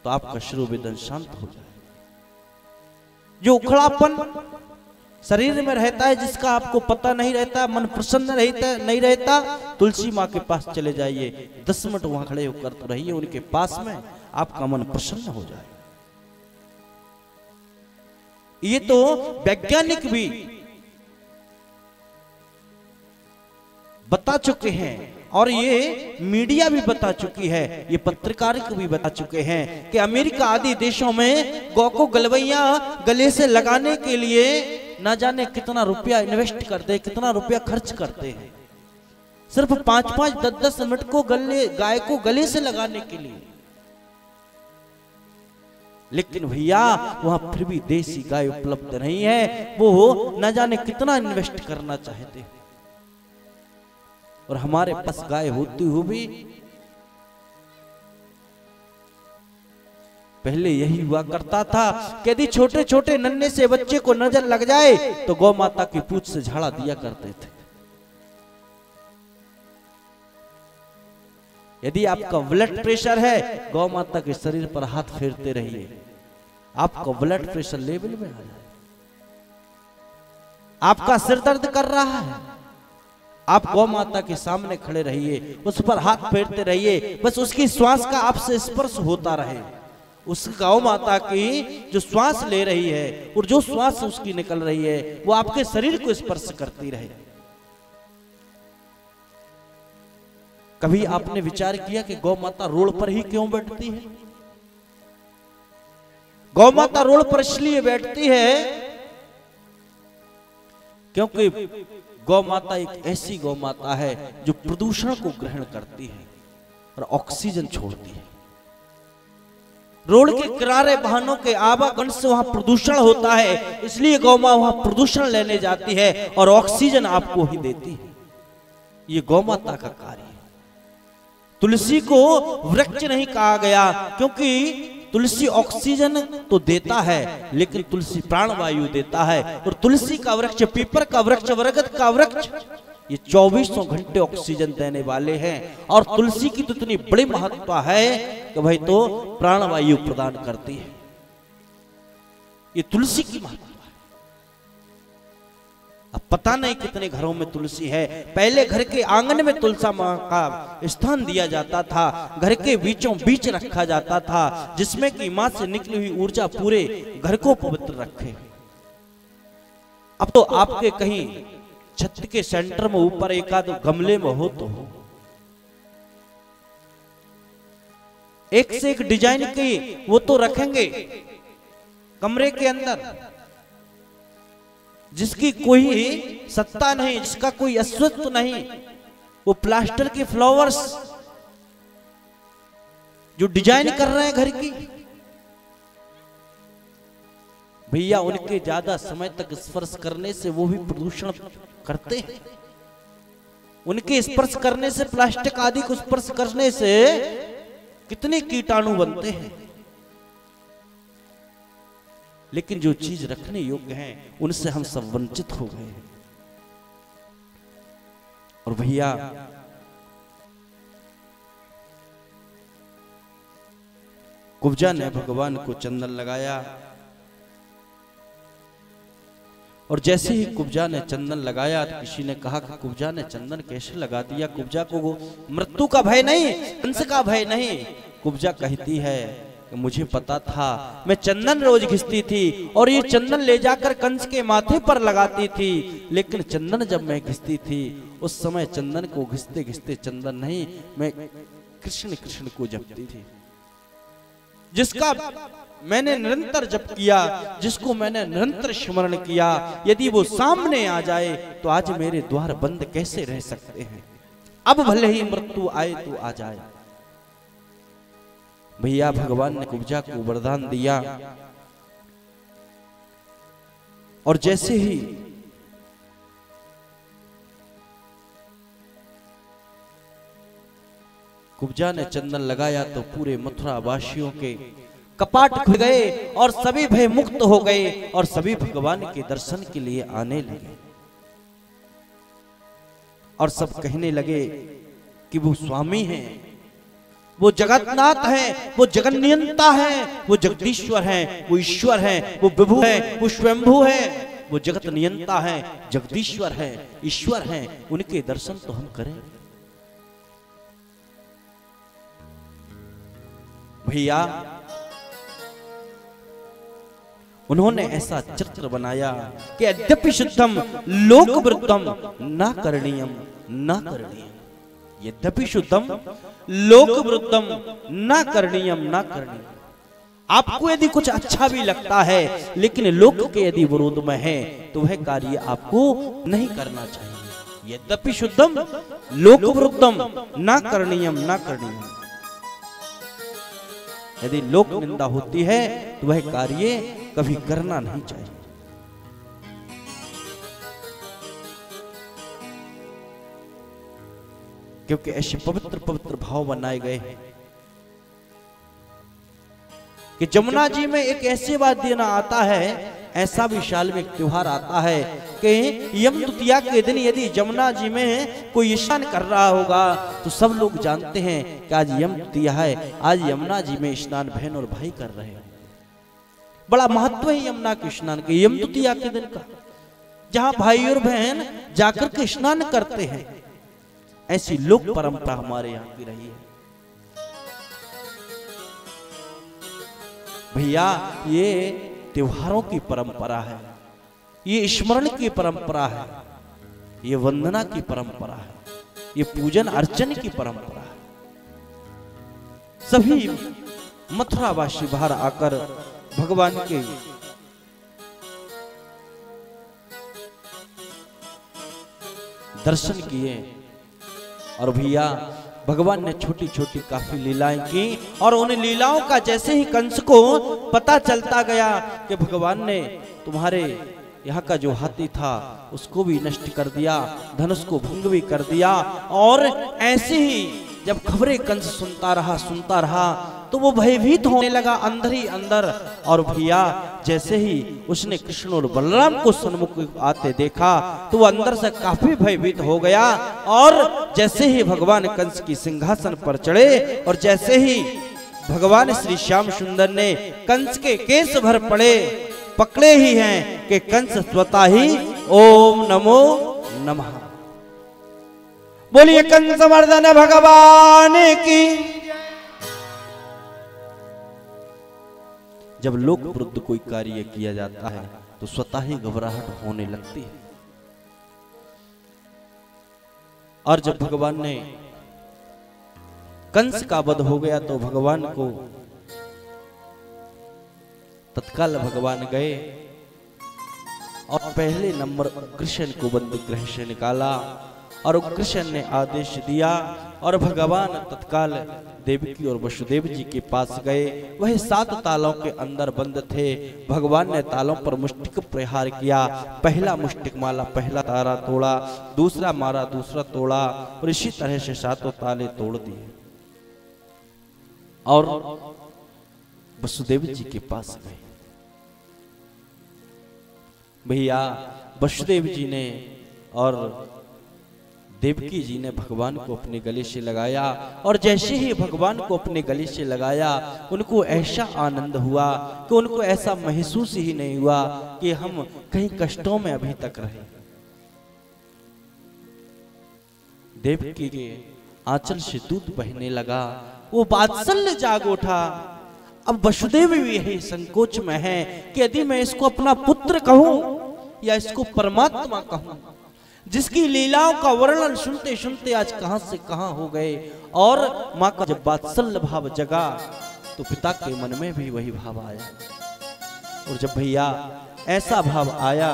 तो आपका शिरोवेदन शांत हो जाए। जो उखड़ापन शरीर में रहता है, जिसका आपको पता नहीं रहता, मन प्रसन्न नहीं रहता, तुलसी माँ के पास चले जाइए, 10 मिनट वहां खड़े होकर तो रहिए उनके पास में, आपका मन प्रसन्न हो जाए। ये तो वैज्ञानिक भी बता चुके हैं और ये मीडिया भी बता चुकी है, ये पत्रकारिक भी बता चुके हैं कि अमेरिका आदि देशों में गौ को गलवैया गले से लगाने के लिए ना जाने कितना रुपया इन्वेस्ट करते हैं, कितना रुपया खर्च करते हैं, सिर्फ 5-5, 10-10 मिनट को गाय को गले से लगाने के लिए। लेकिन भैया वहां फिर भी देसी गाय उपलब्ध नहीं है। वो न जाने कितना इन्वेस्ट करना चाहते हैं, और हमारे पास गाय होती हुई भी पहले यही हुआ करता था कि यदि छोटे छोटे नन्हे से बच्चे को नजर लग जाए तो गौ माता की पूंछ से झाड़ा दिया करते थे। यदि आपका ब्लड प्रेशर है, गौ माता के शरीर पर हाथ फेरते रहिए, आपका ब्लड प्रेशर लेवल में आ जाए। आपका सिर दर्द कर रहा है, आप गौ माता के सामने खड़े रहिए, उस पर हाथ फेरते रहिए, बस उसकी श्वास का आपसे स्पर्श होता रहे। उस गौ माता की जो श्वास ले रही है और जो श्वास उसकी निकल रही है वो आपके शरीर को स्पर्श करती रहे। कभी आपने विचार किया कि गौ माता रोड पर ही क्यों बैठती है? गौ माता रोड पर इसलिए बैठती है क्योंकि गौ माता एक ऐसी गौ माता है जो प्रदूषण को ग्रहण करती है और ऑक्सीजन छोड़ती है। रोड के किनारे वाहनों के आवागमन से वहां प्रदूषण होता है, इसलिए गौ माता वहां प्रदूषण लेने जाती है और ऑक्सीजन आपको ही देती है। ये गौ माता का कार्य है। तुलसी को वृक्ष नहीं कहा गया क्योंकि तुलसी ऑक्सीजन तो देता है, लेकिन तुलसी प्राणवायु देता है। और तुलसी का वृक्ष, पीपर का वृक्ष, बरगद का वृक्ष, ये 2400 घंटे ऑक्सीजन देने वाले हैं। और तुलसी की तो इतनी बड़ी महत्ता है कि भाई तो प्राणवायु प्रदान करती है। ये तुलसी की महत्ता है। अब पता नहीं कितने घरों में तुलसी है। पहले घर के आंगन में तुलसी मां का स्थान दिया जाता था, घर के बीचों बीच रखा जाता था, जिसमें कि मां से निकली हुई ऊर्जा पूरे घर को पवित्र रखे। अब तो आपके कहीं छत के सेंटर में ऊपर एक आध गमले में हो तो हो, एक से एक डिजाइन की वो तो रखेंगे कमरे के अंदर, जिसकी कोई सत्ता नहीं, जिसका कोई अस्तित्व नहीं। वो प्लास्टर के फ्लावर्स जो डिजाइन कर रहे हैं घर की, भैया उनके ज्यादा समय तक स्पर्श करने से वो भी प्रदूषण करते हैं। उनके स्पर्श करने से, प्लास्टिक आदि को स्पर्श करने से कितने कीटाणु बनते हैं। लेकिन जो चीज रखने योग्य है उनसे हम सब वंचित हो गए हैं। और भैया कुब्जा ने भगवान को चंदन लगाया, और जैसे ही कुब्जा ने चंदन लगाया तो किसी ने कहा कि कुब्जा ने चंदन कैसे लगा दिया? कुब्जा को मृत्यु का भय नहीं, कंस का भय नहीं। कुब्जा कहती है कि मुझे पता था, मैं चंदन रोज घिसती थी और ये चंदन ले जाकर कंस के माथे पर लगाती थी, लेकिन चंदन जब मैं घिसती थी उस समय चंदन को घिसते घिसते चंदन नहीं, मैं कृष्ण कृष्ण को जपती थी। जिसका मैंने निरंतर जप किया, जिसको मैंने निरंतर स्मरण किया, यदि वो सामने आ जाए तो आज मेरे द्वार बंद कैसे रह सकते हैं? अब भले ही मृत्यु आए तो आ जाए। भैया भगवान ने कुब्जा को वरदान दिया, और जैसे ही कुब्जा ने चंदन लगाया तो पूरे मथुरा वासियों के कपाट खुल गए और सभी भय मुक्त हो गए और सभी भगवान के दर्शन के लिए आने लगे। और सब कहने लगे कि वो स्वामी हैं, वो जगन्नाथ हैं, वो जगन्नियंता हैं, वो जगदीश्वर हैं, वो ईश्वर हैं, वो विभु हैं, वो स्वयंभू हैं, वो जगत नियंता हैं, जगदीश्वर हैं, ईश्वर हैं। उनके दर्शन तो हम करें। भैया उन्होंने ऐसा चित्र बनाया कि यद्यपि शुद्धम लोक वृद्धम न करणीयम न करणीयम, यद्यपि शुद्धम लोक वृद्धम न करणीयम न करणीयम। आपको यदि कुछ अच्छा भी लगता है लेकिन लोक के यदि विरोध में है तो वह कार्य आपको नहीं करना चाहिए। यद्यपि शुद्धम लोक वृद्धम न करणीयम न करणीयम। यदि लोक निंदा होती है तो वह कार्य कभी करना नहीं चाहिए। क्योंकि ऐसे पवित्र पवित्र भाव बनाए गए हैं कि जमुना जी में एक ऐसे बात देना आता है, ऐसा भी साल में एक त्योहार आता है कि यम द्वितीया के दिन यदि जमुना जी में कोई स्नान कर रहा होगा तो सब लोग जानते हैं कि आज यम द्वितीया है, आज यमुना जी में स्नान बहन और भाई कर रहे हैं। बड़ा महत्व है यमुना के स्नान के, यम द्वितीया के दिन का, जहां भाई और बहन जाकर के स्नान करते हैं। ऐसी लोक परंपरा हमारे यहाँ की रही है। भैया ये त्योहारों की परंपरा है, ये स्मरण की परंपरा है, ये वंदना की परंपरा है, ये पूजन अर्चन की परंपरा है। सभी मथुरावासी बाहर आकर भगवान के दर्शन किए और भैया भगवान ने छोटी छोटी काफी लीलाएं की और उन लीलाओं का जैसे ही कंस को पता चलता गया कि भगवान ने तुम्हारे यहाँ का जो हाथी था उसको भी नष्ट कर दिया, धनुष को भंग भी कर दिया, और ऐसे ही जब खबरें कंस सुनता रहा तो वो भयभीत होने लगा अंदर ही अंदर। और भैया जैसे ही उसने कृष्ण और बलराम को सन्मुख आते देखा तो वो अंदर से काफी भयभीत हो गया। और जैसे ही भगवान कंस की सिंहासन पर चढ़े और जैसे ही भगवान श्री श्याम सुंदर ने कंस के केस भर पकड़े ही हैं कि कंस स्वतः ही ओम नमो नमः। बोलिए कंस मर्दन भगवान की। जब लोक विरुद्ध कोई कार्य किया जाता है तो स्वतः ही घबराहट होने लगती है। और जब भगवान ने कंस का वध हो गया तो भगवान को तत्काल भगवान गए और पहले नंबर कृष्ण को बंदी गृह से निकाला और कृष्ण ने आदेश दिया और भगवान तत्काल देवकी और वसुदेव जी के पास गए। वह 7 तालों के अंदर बंद थे। भगवान ने तालों पर मुष्टिक प्रहार किया। पहला मुष्टिक माला पहला तारा तोड़ा, दूसरा मारा दूसरा तोड़ा, और इसी तरह से 7 ताले तोड़ दिए और वसुदेव जी के पास गए। भैया वसुदेव जी ने और देवकी जी ने भगवान को अपने गले से लगाया और जैसे ही भगवान को अपने गले से लगाया उनको ऐसा आनंद हुआ कि उनको ऐसा महसूस ही नहीं हुआ कि हम कहीं कष्टों में अभी तक रहे। देवकी के आंचल से दूध बहने लगा, वो वात्सल्य जाग उठा। अब वसुदेव भी यही संकोच में है कि यदि मैं इसको अपना पुत्र कहूं या इसको परमात्मा कहूं, जिसकी लीलाओं का वर्णन सुनते सुनते आज कहां से कहां हो गए। और मां का जब वात्सल्य भाव जगा तो पिता के मन में भी वही भाव आया। और जब भैया ऐसा भाव आया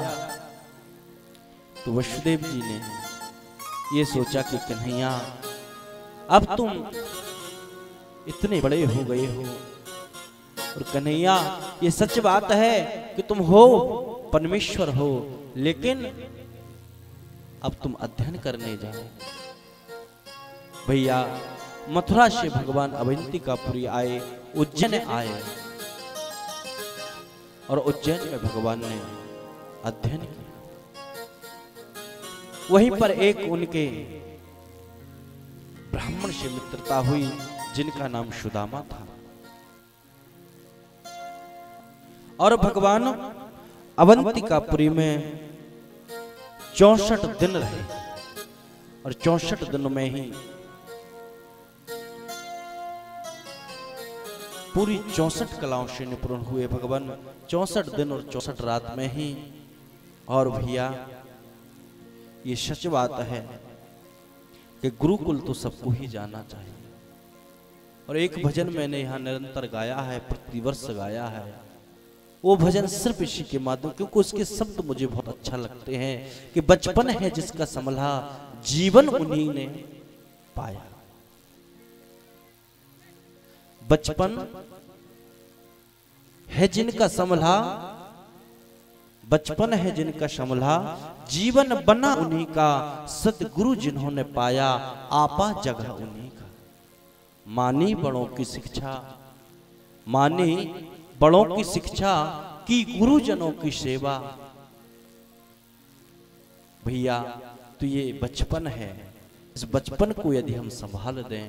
तो वसुदेव जी ने ये सोचा कि कन्हैया अब तुम इतने बड़े हो गए हो और कन्हैया ये सच बात है कि तुम हो परमेश्वर हो, लेकिन अब तुम अध्ययन करने जाओ। भैया मथुरा से भगवान अवंतिकापुरी आए, उज्जैन आए और उज्जैन में भगवान ने अध्ययन किया। वहीं पर एक उनके ब्राह्मण से मित्रता हुई जिनका नाम सुदामा था। और भगवान अवंतिकापुरी में 64 दिन रहे और 64 दिनों में ही पूरी 64 कलाओं से निपुण हुए भगवान 64 दिन और 64 रात में ही। और भैया ये सच बात है कि गुरुकुल तो सबको ही जाना चाहिए। और एक भजन मैंने यहाँ निरंतर गाया है, प्रतिवर्ष गाया है। वो भजन सिर्फ इसी के माध्यम, क्योंकि उसके शब्द मुझे बहुत अच्छा लगते हैं कि बचपन है जिसका संभला जीवन उन्हीं ने पाया। बचपन है जिनका समला, बचपन है जिनका समला, जीवन बना उन्हीं का, सतगुरु जिन्होंने पाया, आपा जगह उन्हीं का। मानी बड़ों की शिक्षा, मानी बड़ों की शिक्षा, की गुरुजनों की सेवा। भैया तो ये बचपन है, इस बचपन को यदि हम संभाल दें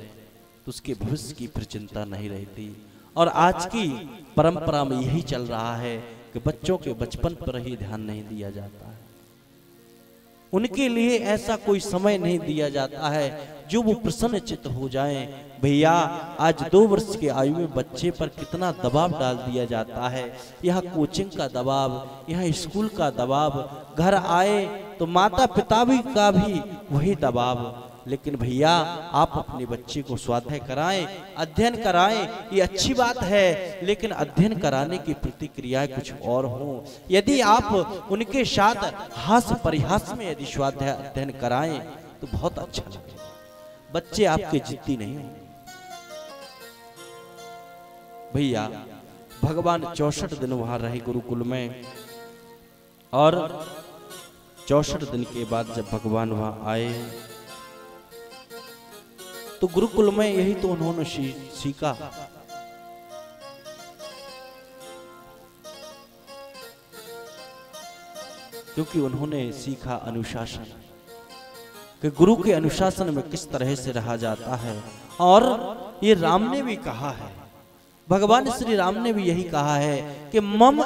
तो उसके भविष्य की फिर चिंता नहीं रहती। और आज की परंपरा में यही चल रहा है कि बच्चों के बचपन पर ही ध्यान नहीं दिया जाता है, उनके लिए ऐसा कोई समय नहीं दिया जाता है जो वो प्रसन्न चित्त हो जाएं। भैया आज 2 वर्ष के आयु में बच्चे पर कितना दबाव डाल दिया जाता है, यहाँ कोचिंग का दबाव, यहाँ स्कूल का दबाव, घर आए तो माता पिता भी का भी वही दबाव। लेकिन भैया आप अपने बच्चे को स्वाध्याय कराएं, अध्ययन कराएं, ये अच्छी बात है, लेकिन अध्ययन कराने की प्रतिक्रियाएं कुछ और हों। यदि आप उनके साथ हास परिहास में यदि स्वाध्याय अध्ययन कराएं तो बहुत अच्छा लगेगा। बच्चे आपके जिद्दी नहीं होंगे। भैया भगवान 64 दिन वहां रहे गुरुकुल में, और 64 दिन के बाद जब भगवान वहां आए तो गुरुकुल में यही तो उन्होंने सीखा। क्योंकि उन्होंने सीखा अनुशासन, कि गुरु के अनुशासन में किस तरह से रहा जाता है। और ये राम ने भी कहा है, भगवान श्री राम ने भी यही कहा है कि मम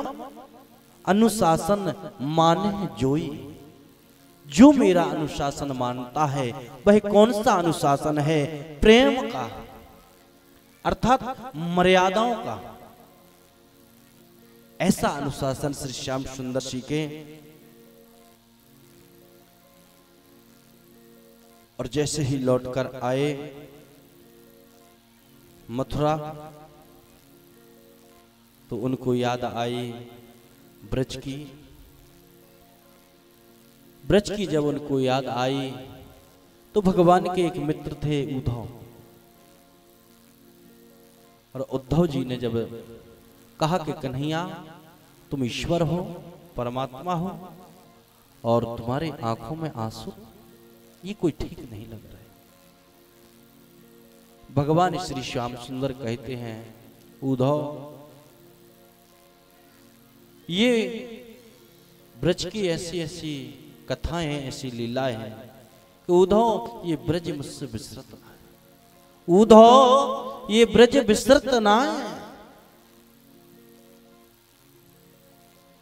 अनुशासन माने जोई, जो मेरा अनुशासन मानता है वह कौन सा अनुशासन है? प्रेम का, अर्थात मर्यादाओं का। ऐसा अनुशासन श्री श्याम सुंदर सीखे। और जैसे ही लौटकर आए मथुरा तो उनको याद आई ब्रज की। ब्रज की जब उनको याद आई तो भगवान के एक मित्र थे उद्धव, और उद्धव जी ने जब कहा कि कन्हैया तुम ईश्वर हो, परमात्मा हो, और तुम्हारे आंखों में आंसू, ये कोई ठीक नहीं लग रहा है। भगवान श्री श्याम सुंदर कहते हैं उद्धव, ये ब्रज की ऐसी ऐसी कथाएं, ऐसी लीलाएं हैं कि उद्धव ये ब्रज मुझसे विसरत ना है, उद्धव ये ब्रज विसरत ना है।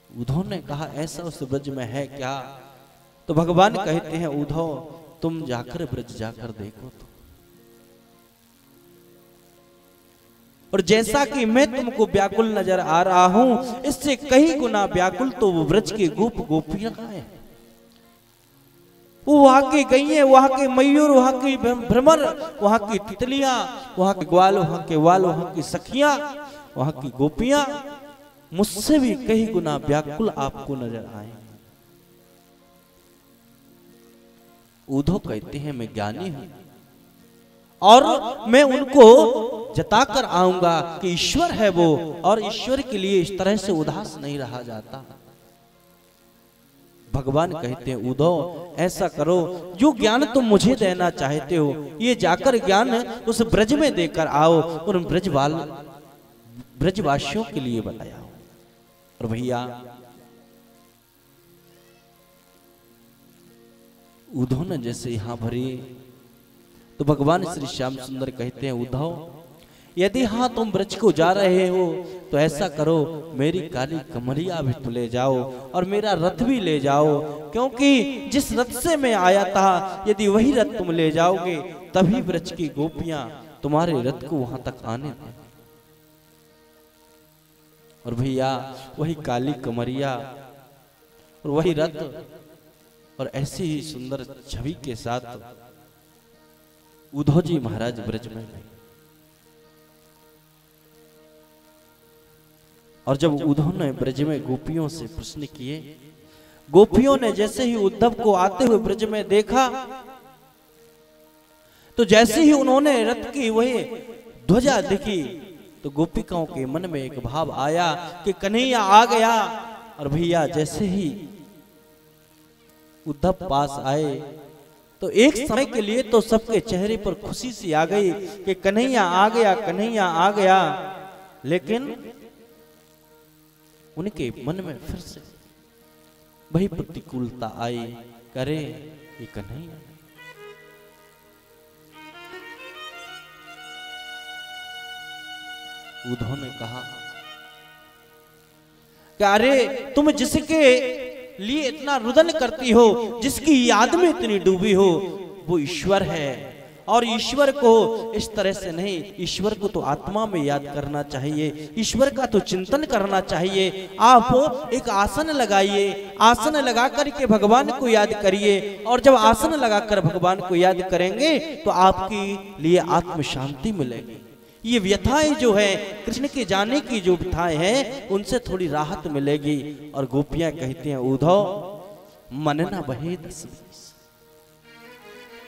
उद्धव ने कहा ऐसा उस ब्रज में है क्या? तो भगवान कहते हैं उद्धव तुम जाकर ब्रज जाकर देखो तो। और जैसा कि मैं तुमको व्याकुल नजर आ रहा हूं, इससे कई गुना व्याकुल तो वो ब्रज के गोप गोपियां हैं। वो वहां की गईएं, वहां के मयूर, वहां की भ्रमर, वहां की तितलियां, वहां के ग्वाल, वहां के वाल, वहां की सखियां, वहां की गोपियां मुझसे भी कई गुना व्याकुल आपको नजर आए। उद्धव कहते हैं मैं ज्ञानी हूं और मैं उनको जताकर आऊंगा कि ईश्वर है वो, और ईश्वर के लिए इस तरह से उदास नहीं रहा जाता। भगवान कहते हैं उद्धव ऐसा करो, जो ज्ञान तुम मुझे देना चाहते हो ये जाकर ज्ञान उस ब्रज में देकर आओ, और ब्रजवासियों के लिए बताया। और भैया उद्धव ने जैसे यहां भरी तो भगवान श्री श्याम सुंदर कहते हैं उद्धव यदि हाँ तुम ब्रज को जा रहे हो तो ऐसा करो मेरी काली कमरिया भी तो ले जाओ और मेरा रथ भी ले जाओ, क्योंकि जिस रथ से मैं आया था यदि वही रथ तुम ले जाओगे तभी ब्रज की गोपियां तुम्हारे रथ को वहां तक आने दें। और भैया वही काली कमरिया और वही रथ और ऐसी ही सुंदर छवि के साथ उद्धव जी महाराज ब्रज में गए। और जब उद्धव ने ब्रज में गोपियों से प्रश्न किए, गोपियों ने जैसे ही उद्धव को आते हुए ब्रज में देखा तो जैसे ही उन्होंने रथ की वही ध्वजा देखी तो गोपिकाओं के मन में एक भाव आया कि कन्हैया आ गया। और भैया जैसे ही उद्धव पास आए तो एक समय के लिए तो सबके चेहरे पर खुशी सी आ गई कि कन्हैया आ गया, कन्हैया आ गया। लेकिन उनके मन में फिर से वही प्रतिकूलता आई, करे ये कन्हैया। उद्धव ने कहा कि अरे तुम जिसके लिए इतना रुदन करती हो, जिसकी याद में इतनी डूबी हो, वो ईश्वर है। और ईश्वर को इस तरह से नहीं, ईश्वर को तो आत्मा में याद करना चाहिए, ईश्वर का तो चिंतन करना चाहिए। आप एक आसन लगाइए, आसन लगा करके भगवान को याद करिए। और जब आसन लगाकर भगवान को याद करेंगे तो आपके लिए आत्म शांति मिलेगी। ये व्यथाएं जो है, कृष्ण के जाने की जो व्यथाएं हैं, उनसे थोड़ी राहत मिलेगी। और गोपियां कहती हैं, उद्धव मन ना बहे 10-20,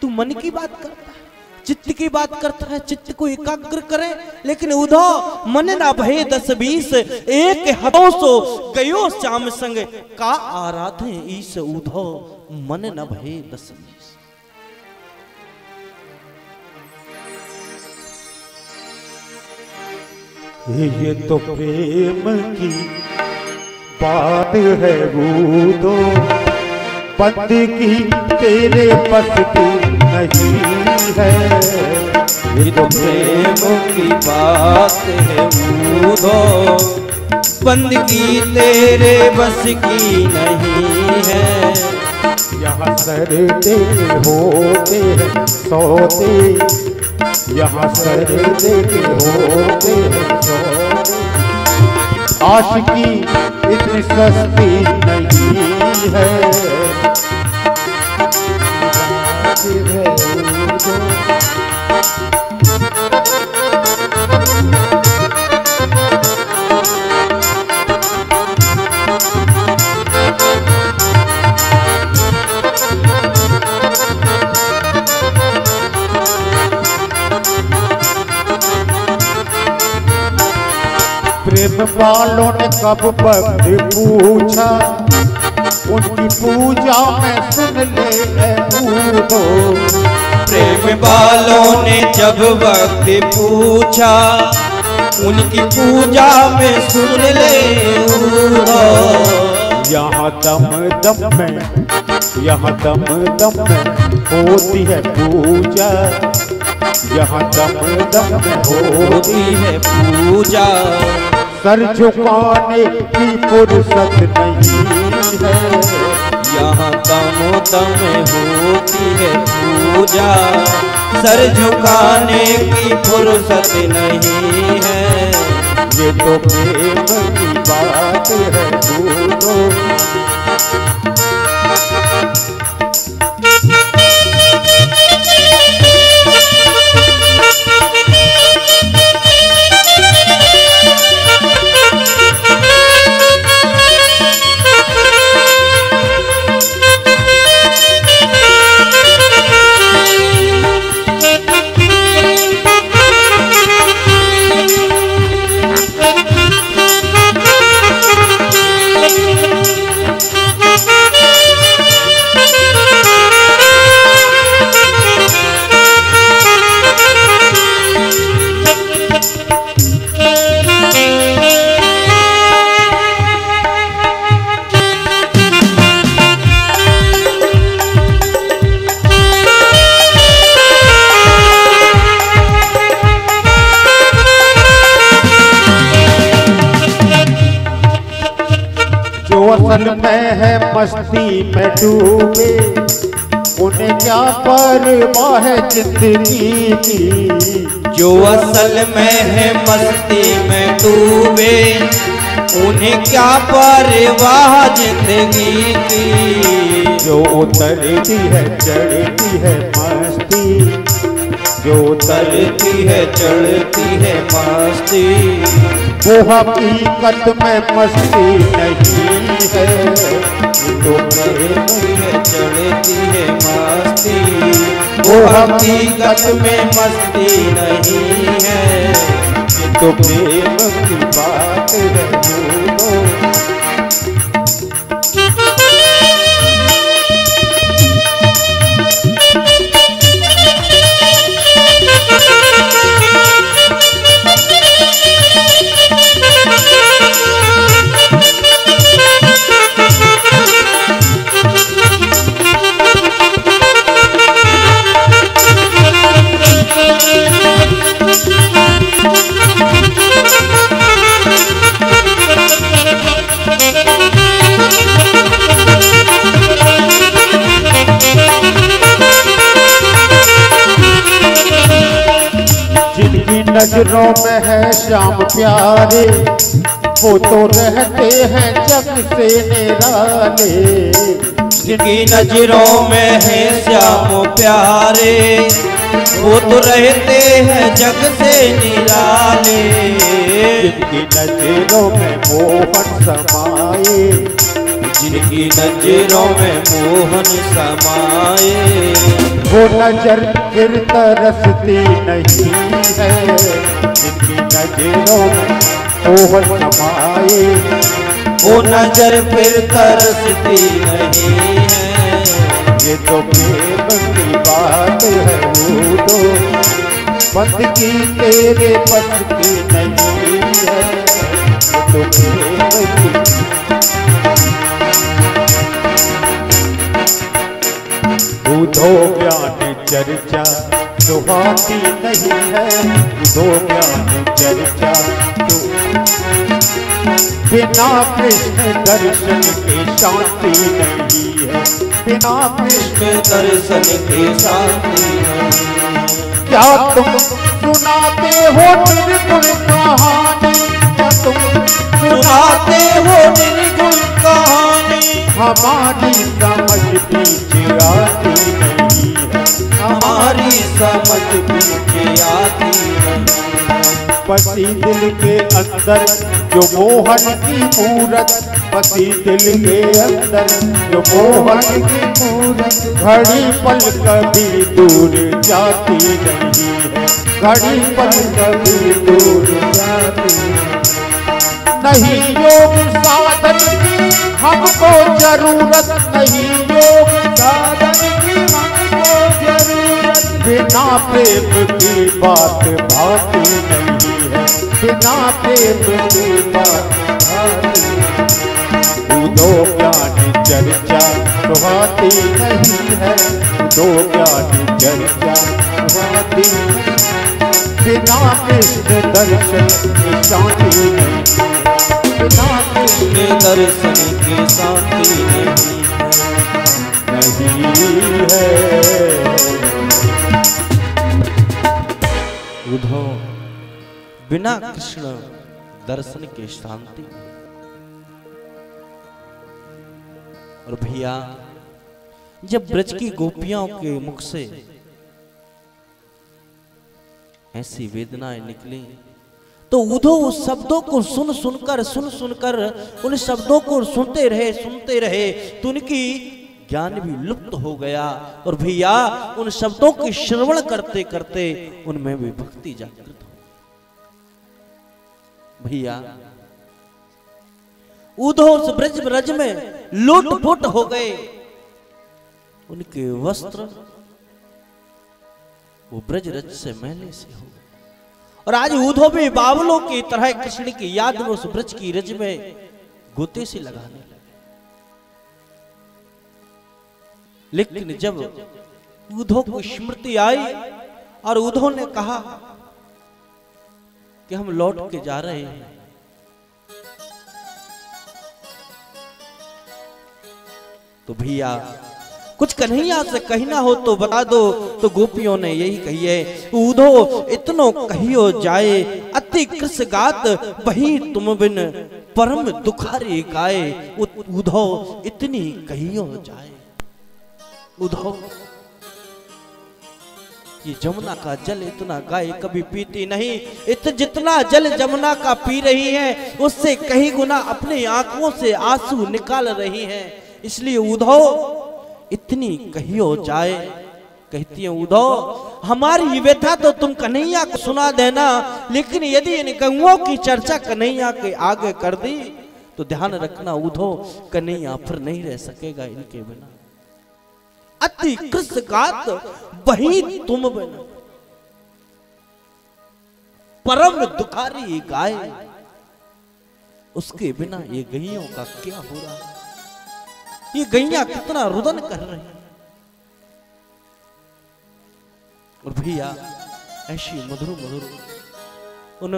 तू मन की बात करता है, चित्त की बात करता है, चित्त को एकाग्र करे। लेकिन उद्धव मन ना बहे 10-20, एक हदों सो गयो श्याम संग का आराधे ईस। उद्धव मन ना बहे 10-20। ये तो प्रेम की बात है, वो तो बंद की तेरे बस की नहीं है। ये तो प्रेम की बात है, वो तो बंद की तेरे बस की नहीं है। यहाँ सरदे होते हैं सौदे, यहाँ सरदे होते हैं सौदे। आशिकी इतनी सस्ती नहीं है। प्रेम वालों ने कब वक्त पूछा, उनकी पूजा में सुन ले उद्धो। प्रेम वालों ने जब वक्त पूछा, उनकी पूजा में सुन ले उद्धव। यहाँ दम दम में, यहाँ दम दम में होती है पूजा, यहाँ दम दम में होती है पूजा। सर झुकाने की फुर्सत नहीं है। यहाँ दम दम होती है पूजा, सर झुकाने की फुर्सत नहीं है। ये तो प्रेम की बात है, वो असल में है मस्ती में डूबे, उन्हें क्या परवाह है जिंदगी की। जो असल में है मस्ती में डूबे, उन्हें क्या परवाह जिंदगी की। जो उतरती है चढ़ती है मस्ती, जो उतरती है चढ़ती है मस्ती, वो हकीकत में मस्ती नहीं है। तो चढ़ती है मस्ती, वो हकीकत में मस्ती नहीं है, ये तो प्रेम की बात है वो। नजरों में है श्याम प्यारे, वो तो रहते हैं जग से निराले। जिनकी नजरों में है श्याम प्यारे, वो तो रहते हैं जग से निराले। जिनकी नजरों में मोहन समाए, जिनकी नजरों में मोहन समाए, वो नजर फिर तरसती नहीं है। जिनकी नजरों में मोहन समाए, वो नजर फिर तरसती नहीं है। ये तो प्रेम की बात है वो तो बंदगी तेरे बस की नहीं है। ये तो प्रेम की बुधो ज्ञान चर्चा सुहाती नहीं है। बुधो ज्ञान चर्चा बिना कृष्ण दर्शन के शांति नहीं है। बिना कृष्ण दर्शन के शांति नहीं। क्या तुम सुनाते हो निर्गुण कहानी? क्या तुम सुनाते हो निर्गुण कहानी? हमारी समझ पीछे आती नहीं है। हमारी समझ पीछे आती नहीं। पसी दिल के अंदर जो मोहन की मूरत, पसी दिल के अंदर जो मोहन की मूरत, घड़ी पल कभी दूर जाती नहीं है। घड़ी पल कभी दूर जाती नहीं। योग साधन की हमको जरूरत नहीं। योग साधन की हमको जरूरत, बिना प्रेम की बात भाती नहीं है। बिना प्रेम की बात भाती दो ज्ञान चर्चा सुहाती नहीं है। दो ज्ञान चर्चा सुहाती नहीं। बिना कृष्ण दर्शन की शांति नहीं। बिना कृष्ण दर्शन की शांति नहीं है। उद्धव, बिना कृष्ण दर्शन के शांति। और भैया, जब ब्रज की गोपियों के मुख से ऐसी वेदनाएं निकली तो उद्धव उस शब्दों को सुन सुनकर उन शब्दों को सुनते रहे तो उनकी ज्ञान भी लुप्त हो गया। और भैया, उन शब्दों की श्रवण करते करते उनमें भी भक्ति जागृत हो। भैया, उद्धव उस ब्रज में लूट-फूट हो गए। उनके वस्त्र वो ब्रज रज से मैले से हो गए। और आज उद्धव भी बावलों की तरह कृष्ण की याद में उस ब्रज की रज में गोते से लगाने लगे। लेकिन जब उद्धव को स्मृति आई और उद्धव ने कहा कि हम लौट के जा रहे हैं, तो भैया कुछ कन्हैया से कहना हो तो बता दो। तो गोपियों ने यही कही है, उद्धव इतनो कहियो जाए, अति कृष गात वही तुम बिन परम दुखारी गाए। उद्धव इतनी कहियो जाए। उद्धव, ये जमुना का जल इतना गाय कभी पीती नहीं। जितना जल जमुना का पी रही है उससे कहीं गुना अपनी आंखों से आंसू निकाल रही है। इसलिए उद्धव इतनी कहियो जाए। कहती है उद्धव हमारी व्यथा तो तुम कन्हैया को सुना देना, लेकिन यदि इन गंगों की चर्चा कन्हैया के आगे कर दी तो ध्यान रखना उद्धव कन्हैया फिर नहीं रह सकेगा इनके बिना। अति कृष्ण गात वही तुम बिना, परम दुखारी गाय उसके बिना ये गैयों का क्या हो रहा है, ये गैया कितना रुदन कर रही है। और भैया ऐसी मधुर मधुर उन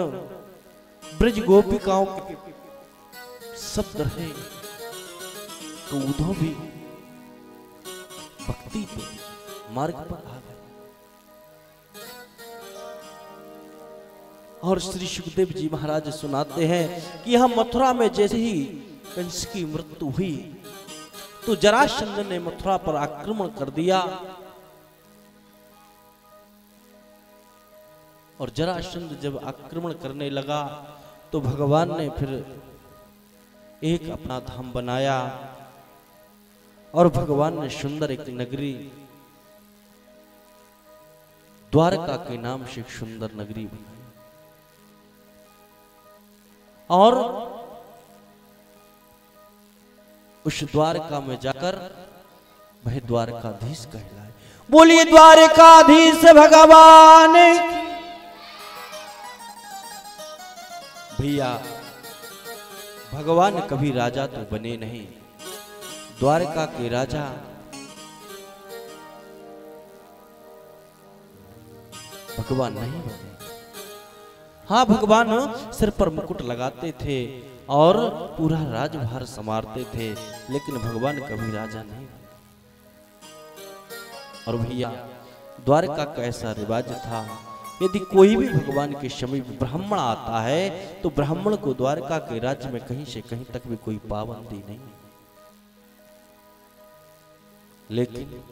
ब्रज गोपिकाओं के शब्द रहे तो उद्धव भी भक्ति पे मार्ग पर आ गए। और श्री सुखदेव जी महाराज सुनाते हैं कि हम मथुरा में जैसे ही कंस की मृत्यु हुई तो जरासंध ने मथुरा पर आक्रमण कर दिया, और जरासंध जब आक्रमण करने लगा तो भगवान ने फिर एक अपना धाम बनाया, और भगवान ने सुंदर एक नगरी द्वारका के नाम से एक सुंदर नगरी बनाई, और उस द्वारका में जाकर वह द्वारकाधीश कहलाए। बोलिए द्वारकाधीश भगवान। भैया भगवान कभी राजा तो बने नहीं, द्वारका के राजा भगवान नहीं बने। हाँ, भगवान सिर पर मुकुट लगाते थे और पूरा राजभार संभालते थे, लेकिन भगवान कभी राजा नहीं बने। और भैया द्वारका का ऐसा रिवाज था, यदि कोई भी भगवान के समीप ब्राह्मण आता है तो ब्राह्मण को द्वारका के राज्य में कहीं से कहीं तक भी कोई पाबंदी नहीं। लेकिन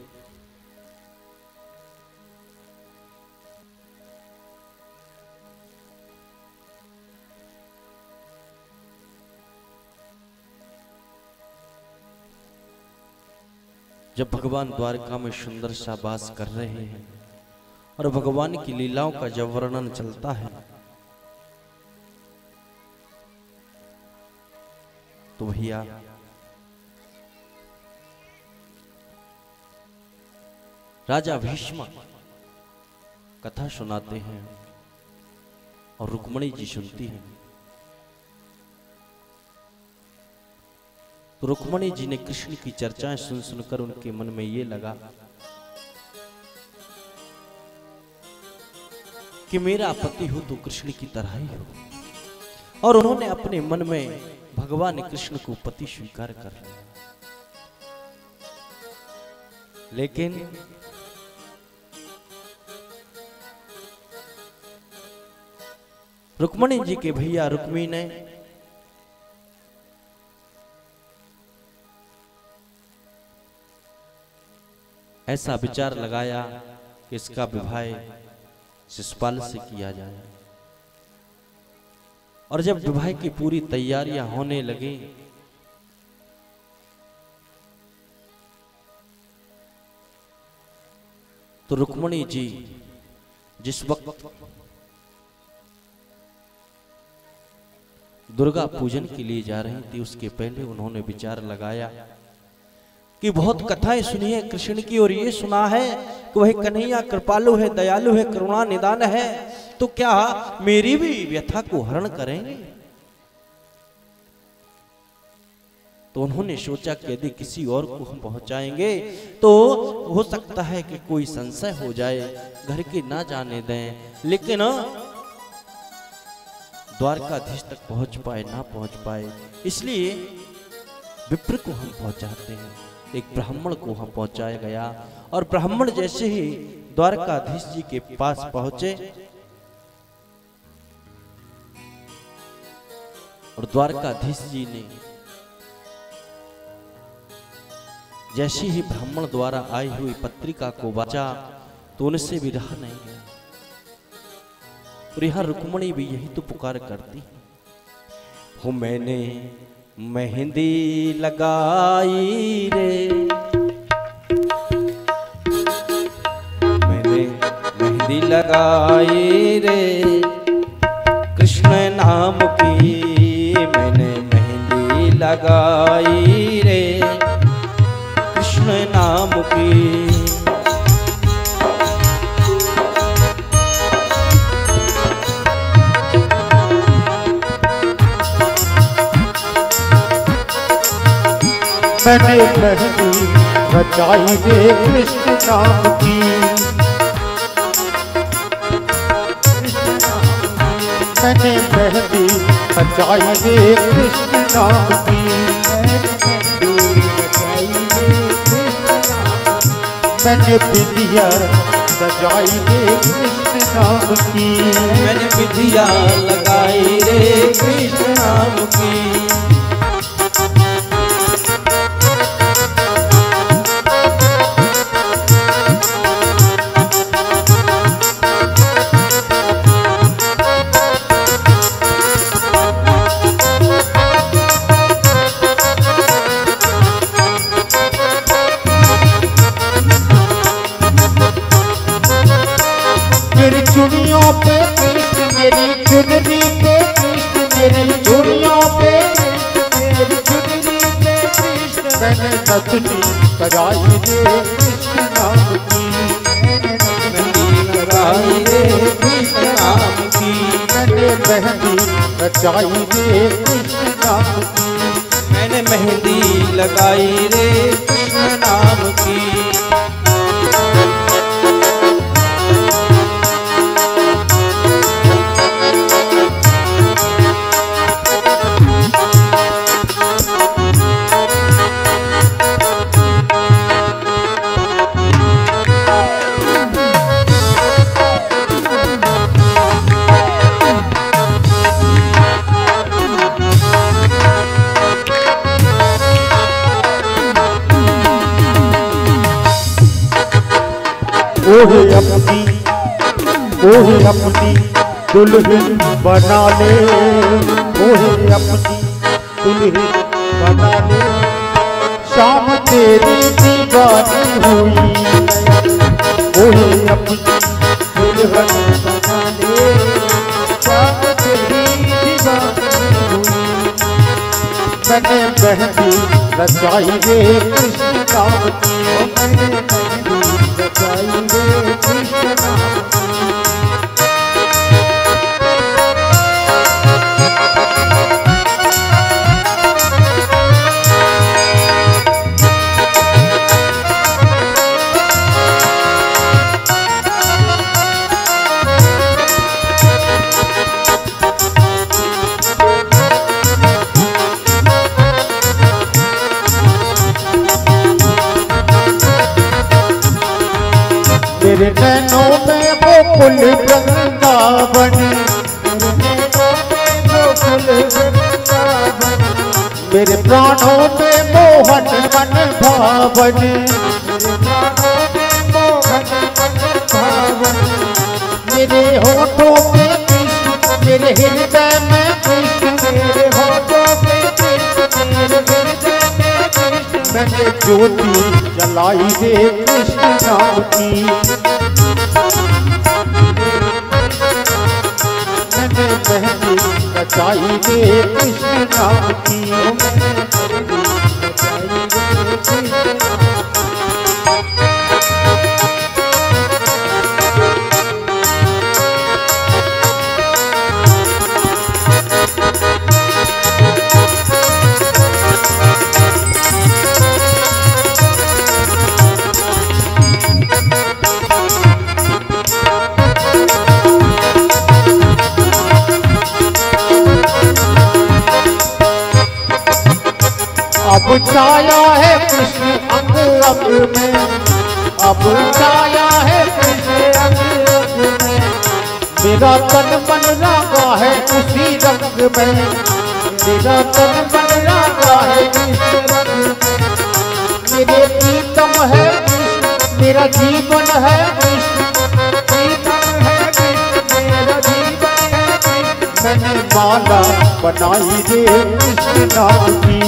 जब भगवान द्वारका में सुंदर सा वास कर रहे हैं और भगवान की लीलाओं का जब वर्णन चलता है तो भैया राजा भीष्म कथा सुनाते हैं और रुक्मणी जी सुनती हैं। तो रुक्मणी जी ने कृष्ण की चर्चाएं सुन सुनकर उनके मन में ये लगा कि मेरा पति हो तो कृष्ण की तरह ही हो, और उन्होंने अपने मन में भगवान कृष्ण को पति स्वीकार कर लिया। लेकिन रुक्मणी जी के भैया रुक्मी ने ऐसा विचार लगाया कि इसका विवाह शिशुपाल से किया जाए। और जब विवाह की पूरी तैयारियां होने लगी तो रुक्मणी जी जिस वक्त दुर्गा पूजन के लिए जा रही थी उसके पहले उन्होंने विचार लगाया कि बहुत कथाएं सुनी है कृष्ण की और ये सुना है कि वह कन्हैया कृपालु है, दयालु है, करुणा निदान है, तो क्या मेरी भी व्यथा को हरण करेंगे। तो उन्होंने सोचा कि यदि किसी और को हम पहुंचाएंगे तो हो सकता है कि कोई संशय हो जाए, घर के ना जाने दें, लेकिन द्वारकाधीश तक पहुंच पाए ना पहुंच पाए, इसलिए विप्र को हम पहुंचाते हैं। एक ब्राह्मण को हम पहुंचाया गया और ब्राह्मण जैसे ही द्वारकाधीश जी के पास पहुंचे और द्वारकाधीश जी ने जैसे ही ब्राह्मण द्वारा आई हुई पत्रिका को वाचा तो उनसे भी रहा नहीं गया। और यहां रुक्मणी भी यही तो पुकार करती हूं, मैंने मेहंदी लगाई रे मेहंदी लगाई रे कृष्ण नाम की, मैंने मेहंदी लगाई रे कृष्ण नाम की। मैंने मेहंदी रचाई रे कृष्ण नाम की, मैंने मेहंदी रचाई रे कृष्ण नाम की, मैंने विधिया सजाई रे कृष्ण नाम की, मैंने विधिया लगाई रे कृष्ण नाम की। मेरी चुनियों पे कृष्ण, मेरी चुनरी पे कृष्ण, मेरी चुनियों पे कृष्ण, मेरी चुनरी पे कृष्ण, मैंने नथनी सजाई रे कृष्ण नाम की, मेहंदी लगाई रे कृष्ण नाम की, मैंने मेहंदी रचाई रे कृष्ण नाम की, मैंने मेहंदी लगाई रे कृष्ण नाम की। ओहे अपनी दुल्हन बना ले, ओहे अपनी दुल्हन बना ले, शाम तेरी दीवानी हुई, ओहे अपनी दुल्हन बना ले, शाम तेरी दीवानी हुई, मैंने मेहंदी रचाई रे कृष्ण नाम की, मैंने मेहंदी रचाई रे कृष्ण नाम की। मेरे नैनों में वो फूल वृंदावन, मेरे प्राणों में मोहन मन भावन, मेरे होठों पे कृष्ण, मेरे हृदय में कृष्ण, मेरे होठों पे कृष्ण, मेरे हृदय में कृष्ण, मैंने ज्योति जलाई रे कृष्ण नाम की, मैंने मेहंदी रचाई रे कृष्ण नाम की, मैंने मेहंदी रचाई रे कृष्ण नाम की। अब छाया है कृष्ण अंग अंग में, अब छाया है कृष्ण अंग अंग में, मेरा तन मन रंगा है उसी रंग में, मेरा तन मन रंगा है इस रंग में, मेरे प्रीतम है कृष्ण, मेरा जीवन है कृष्ण, प्रीतम है कृष्ण, मेरा जीवन है कृष्ण, मैंने माला बनाई रे कृष्ण नाम की,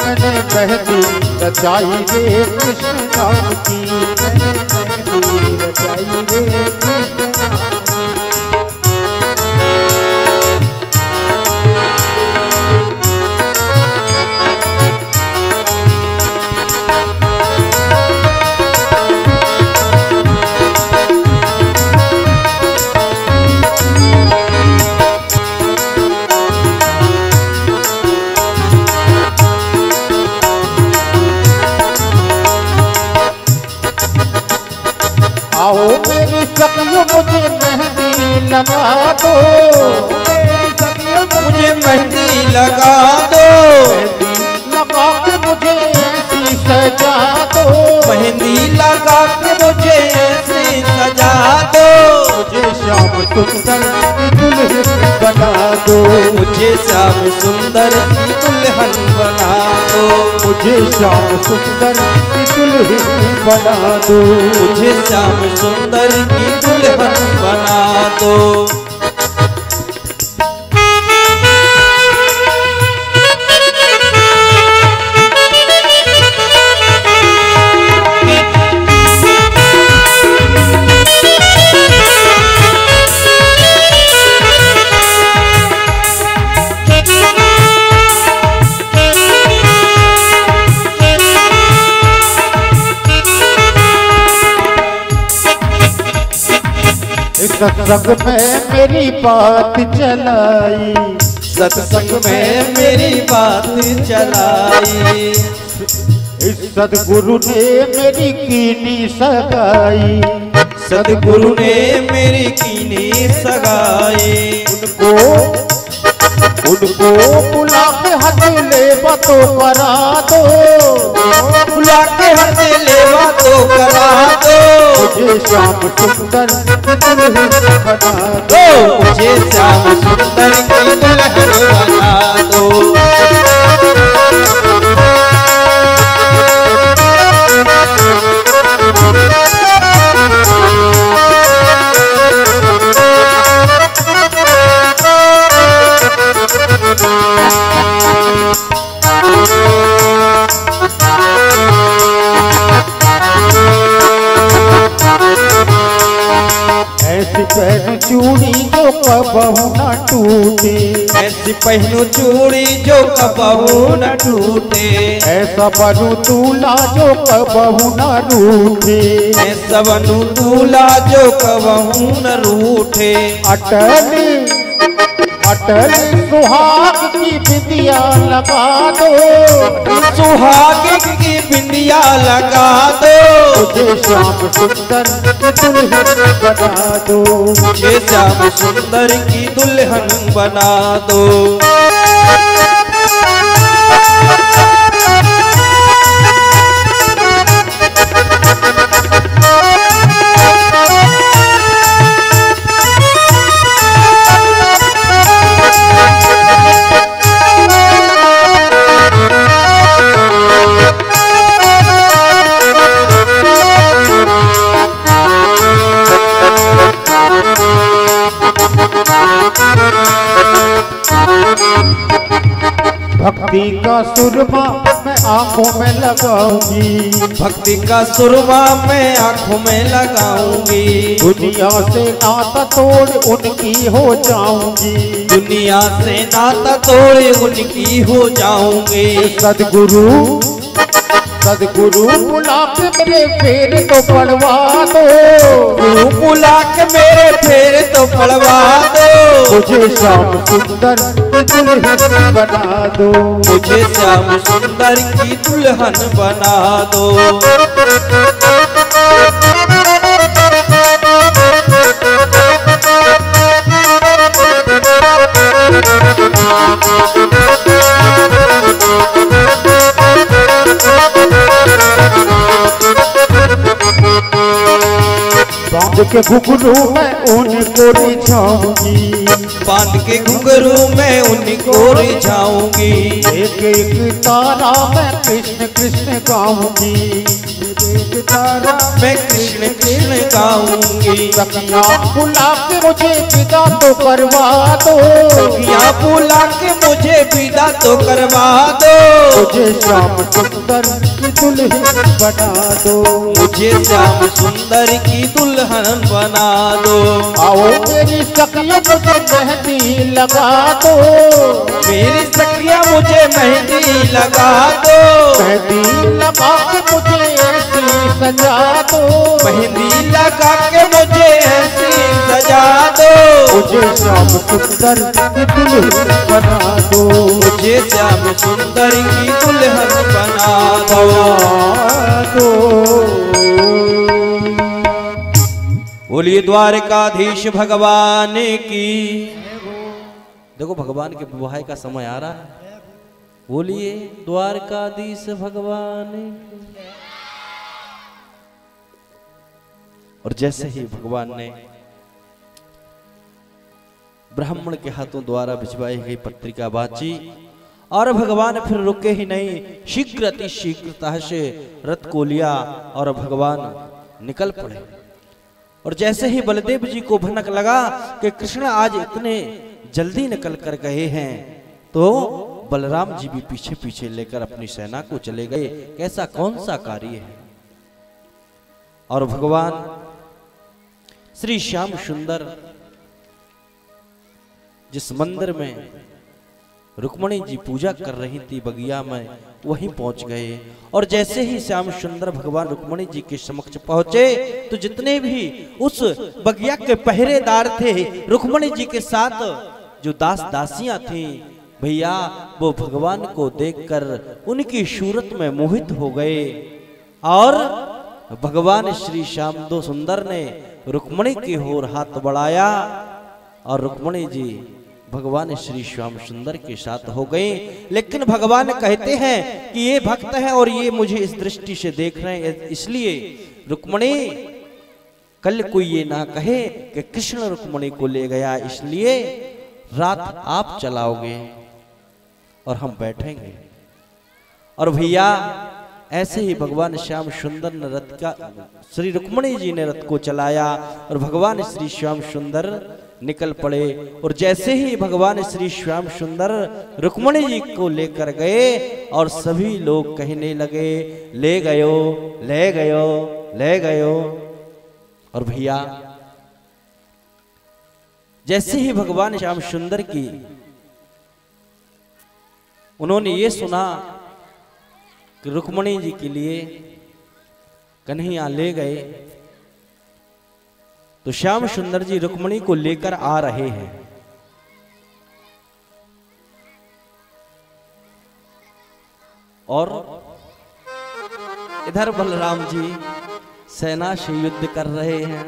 मैंने मेहंदी रचाई रे कृष्ण नाम की, मेहंदी रचाई रे कृष्ण नाम की। आओ मेरी सखियों मुझे मेहंदी लगा दो, मेरी सखियों मुझे मेहंदी लगा दो, मेहंदी लगा के मुझे ऐसी सजा दो, मेहंदी लगा के मुझे ऐसी सजा दो, मुझे श्याम सुंदर की दुल्हन बना दो, मुझे श्याम सुंदर की दुल्हन बना दो, मुझे श्याम सुंदर की दुल्हन बना दो, मुझे श्याम सुंदर की दुल्हन बना दो। सत्संग में मेरी बात चलाई, सत्संग में मेरी बात चलाई, इस सदगुरु ने मेरी कीनी सगाई, सदगुरु ने मेरी कीनी सगाई, उनको बुला के हाथ लेवा तो करा दो, बुला के हाथ लेवा तो करा दो, मुझे श्याम सुंदर की दुल्हन बना दो, मुझे श्याम सुंदर की दुल्हन बना दो। ऐसी पहन चूड़ी जो कबहू न टूटे, ऐसी पहनू चूड़ी जो कबहू न टूटे, ऐसा बनू दूल्हा जो कबहू न रूठे, ऐसा बनू दूल्हा जो कबहू न रूठे, अटल अटल सुहाग की बिंदिया लगा दो, सुहाग की बिंदिया लगा दो, मुझे श्याम सुंदर की दुल्हन बना दो, मुझे श्याम सुंदर की दुल्हन बना दो। भक्ति का सुरमा मैं आंखों में लगाऊंगी, भक्ति का सुरमा मैं आंखों में लगाऊंगी, दुनिया से नाता तोड़ उनकी हो जाऊंगी, दुनिया से नाता तोड़ उनकी हो जाऊंगी, सदगुरु सदगुरु बुला के मेरे फेर तो पड़वा दो, गुरु बुला के मेरे फेर तो पड़वा दो, मुझे श्याम सुंदर की दुल्हन बना दो, मुझे श्याम सुंदर की दुल्हन बना दो। बांध के घुघरू में उनको रिझाऊंगी, बांध के घुंघरू में उनको रिझाऊंगी, एक एक तारा में कृष्ण कृष्ण गाऊंगी, के तारा मैं कृष्ण कृष्ण गाऊंगी। सखिया बुला के मुझे विदा तो करवा दो, सखिया बुला के मुझे विदा तो करवा दो। मुझे श्याम सुंदर की दुल्हन बना दो, मुझे श्याम सुंदर की दुल्हन बना दो। आओ मेरी सखिया मुझे मेहंदी लगा दो, मेरी सखिया मुझे मेहंदी लगा दो। मेहंदी लगा के मुझे ऐसी सजा दो, मेहंदी लगा के मुझे ऐसी सजा दो। मुझे श्याम सुंदर की दुल्हन बना दो, मुझे श्याम सुंदर की दुल्हन बना दो। बोलिए द्वारकाधीश भगवान की। देखो भगवान के विवाह का समय आ रहा है। बोलिए द्वारकाधीश भगवान की। और जैसे ही भगवान ने ब्राह्मण के हाथों द्वारा भिजवाई गई पत्रिका बाची और भगवान फिर रुके ही नहीं, शीघ्र अति शीघ्रता से रथ को लिया और भगवान निकल पड़े। और जैसे ही बलदेव जी को भनक लगा कि कृष्ण आज इतने जल्दी निकल कर गए हैं, तो बलराम जी भी पीछे पीछे लेकर अपनी सेना को चले गए। कैसा कौन सा कार्य है। और भगवान श्री श्याम सुंदर जिस मंदिर में रुक्मणी जी पूजा कर रही थी बगिया में, वहीं पहुंच गए। और जैसे ही श्याम सुंदर भगवान रुक्मणी जी के समक्ष पहुंचे, तो जितने भी उस बगिया के पहरेदार थे, रुक्मणी जी के साथ जो दास दासियां थी, भैया वो भगवान को देखकर उनकी सूरत में मोहित हो गए। और भगवान श्री श्याम सुंदर ने रुक्मणी की ओर हाथ बढ़ाया और रुक्मणी जी भगवान श्री श्याम सुंदर के साथ हो गए। लेकिन भगवान कहते हैं कि ये भक्त है और ये मुझे इस दृष्टि से देख रहे हैं, इसलिए रुक्मणी कल कोई ये ना कहे कि कृष्ण रुक्मणी को ले गया, इसलिए रात आप चलाओगे और हम बैठेंगे। और भैया ऐसे ही भगवान श्याम सुंदर ने रथ का, श्री रुक्मणी जी ने रथ को चलाया और भगवान श्री श्याम सुंदर निकल पड़े। और जैसे ही भगवान श्री श्याम सुंदर रुक्मणी जी को लेकर गए और सभी लोग कहने लगे, ले गयो ले गयो ले गयो। और भैया जैसे ही भगवान श्याम सुंदर की उन्होंने ये सुना कि रुक्मणी जी के लिए कन्हैया ले गए, तो श्याम सुंदर जी रुक्मणी को लेकर आ रहे हैं। और इधर बलराम जी सेना से युद्ध कर रहे हैं।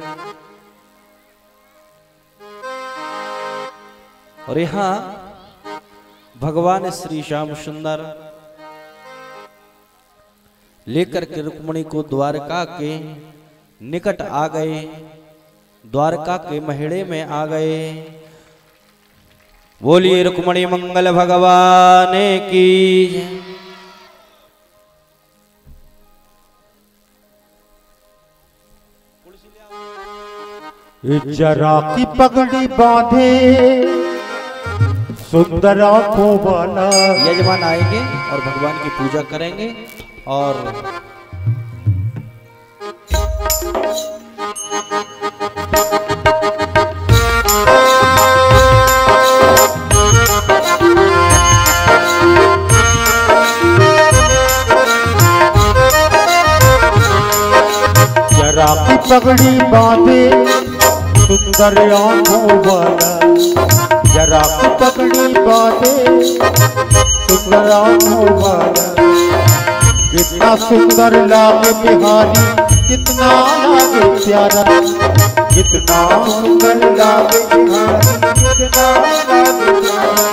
और यहां भगवान श्री श्याम सुंदर लेकर के रुक्मणी को द्वारका के निकट आ गए, द्वारका के महड़े में आ गए। बोलिए रुक्मणी मंगल भगवान की। जरा की पगड़ी बांधे सुंदर आंखों वाला। यजमान आएंगे और भगवान की पूजा करेंगे। और जरा की पगड़ी बांधे सुंदर आंखों वाला, जरा की पगड़ी बांधे सुंदर आंखों वाला। कितना सुंदर लागे बिहारी, कितना लागे प्यारा, कितना सुंदर लागे बिहारी, कितना लागे प्यारा।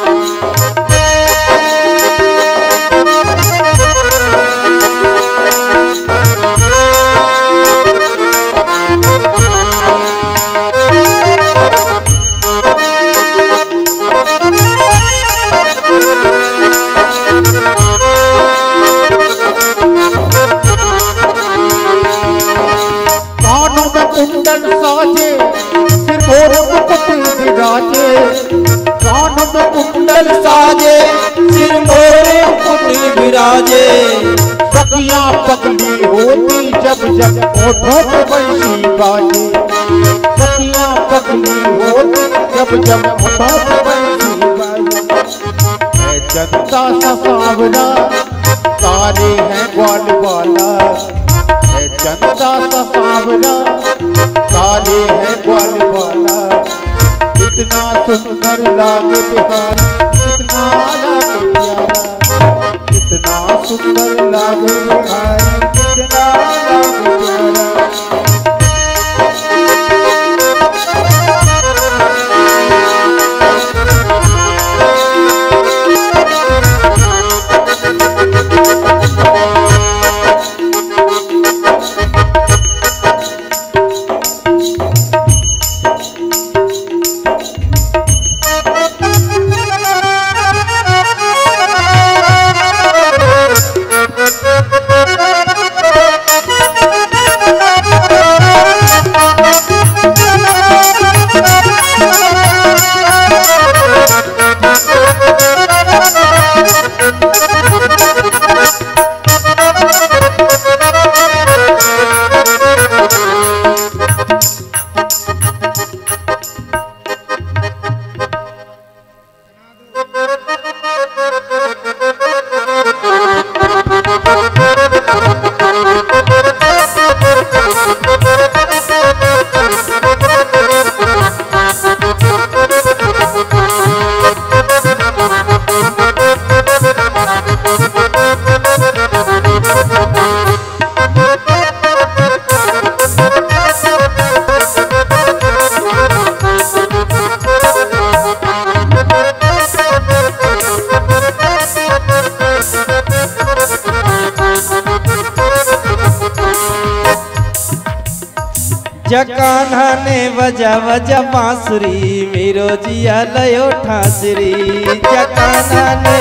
कुंडल साजे, सिर मोर मुकुट विराजे। कान में कुंडल साजे, सिर मोरे मुकुट विराजे। सखियां पगली होती जब जब होठों पे बंसी बाजे। सखियां पगली होती जब जब होठों पे बंसी बाजे। है चंदा सा सांवला, सारे हैं ग्वाल वाला। है चंदा सा सांवला, सारे हैं ग्वाल वाला। कितना सुंदर लागे बिहार, कितना लागे प्यारा। कितना सुंदर लागे बिहार, कितना लागे प्यारा। जकान्हा ने वजा वजा बांसुरी, मेरो जिया लयो ठासरी। जकान्हा ने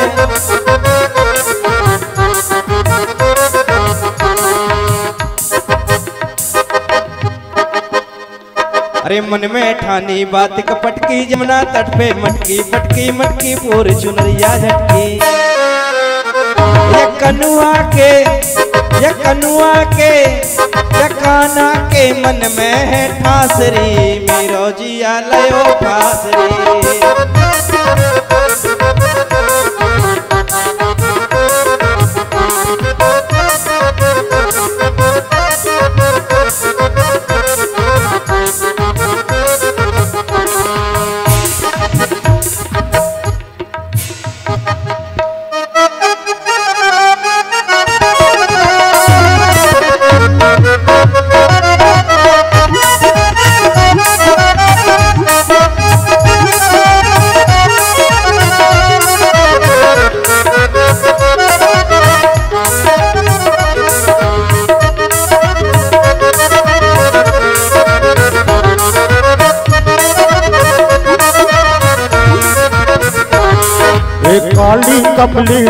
अरे मन में ठानी बात कपट की, जमुना तट पे मटकी पटकी, मटकी पूर चुनरिया झटकी। ये कनुआ के, ये कनुआ के, जकान्हा के मन में है ठासरी, मेरो जिया लयो ठासरी। काली कमली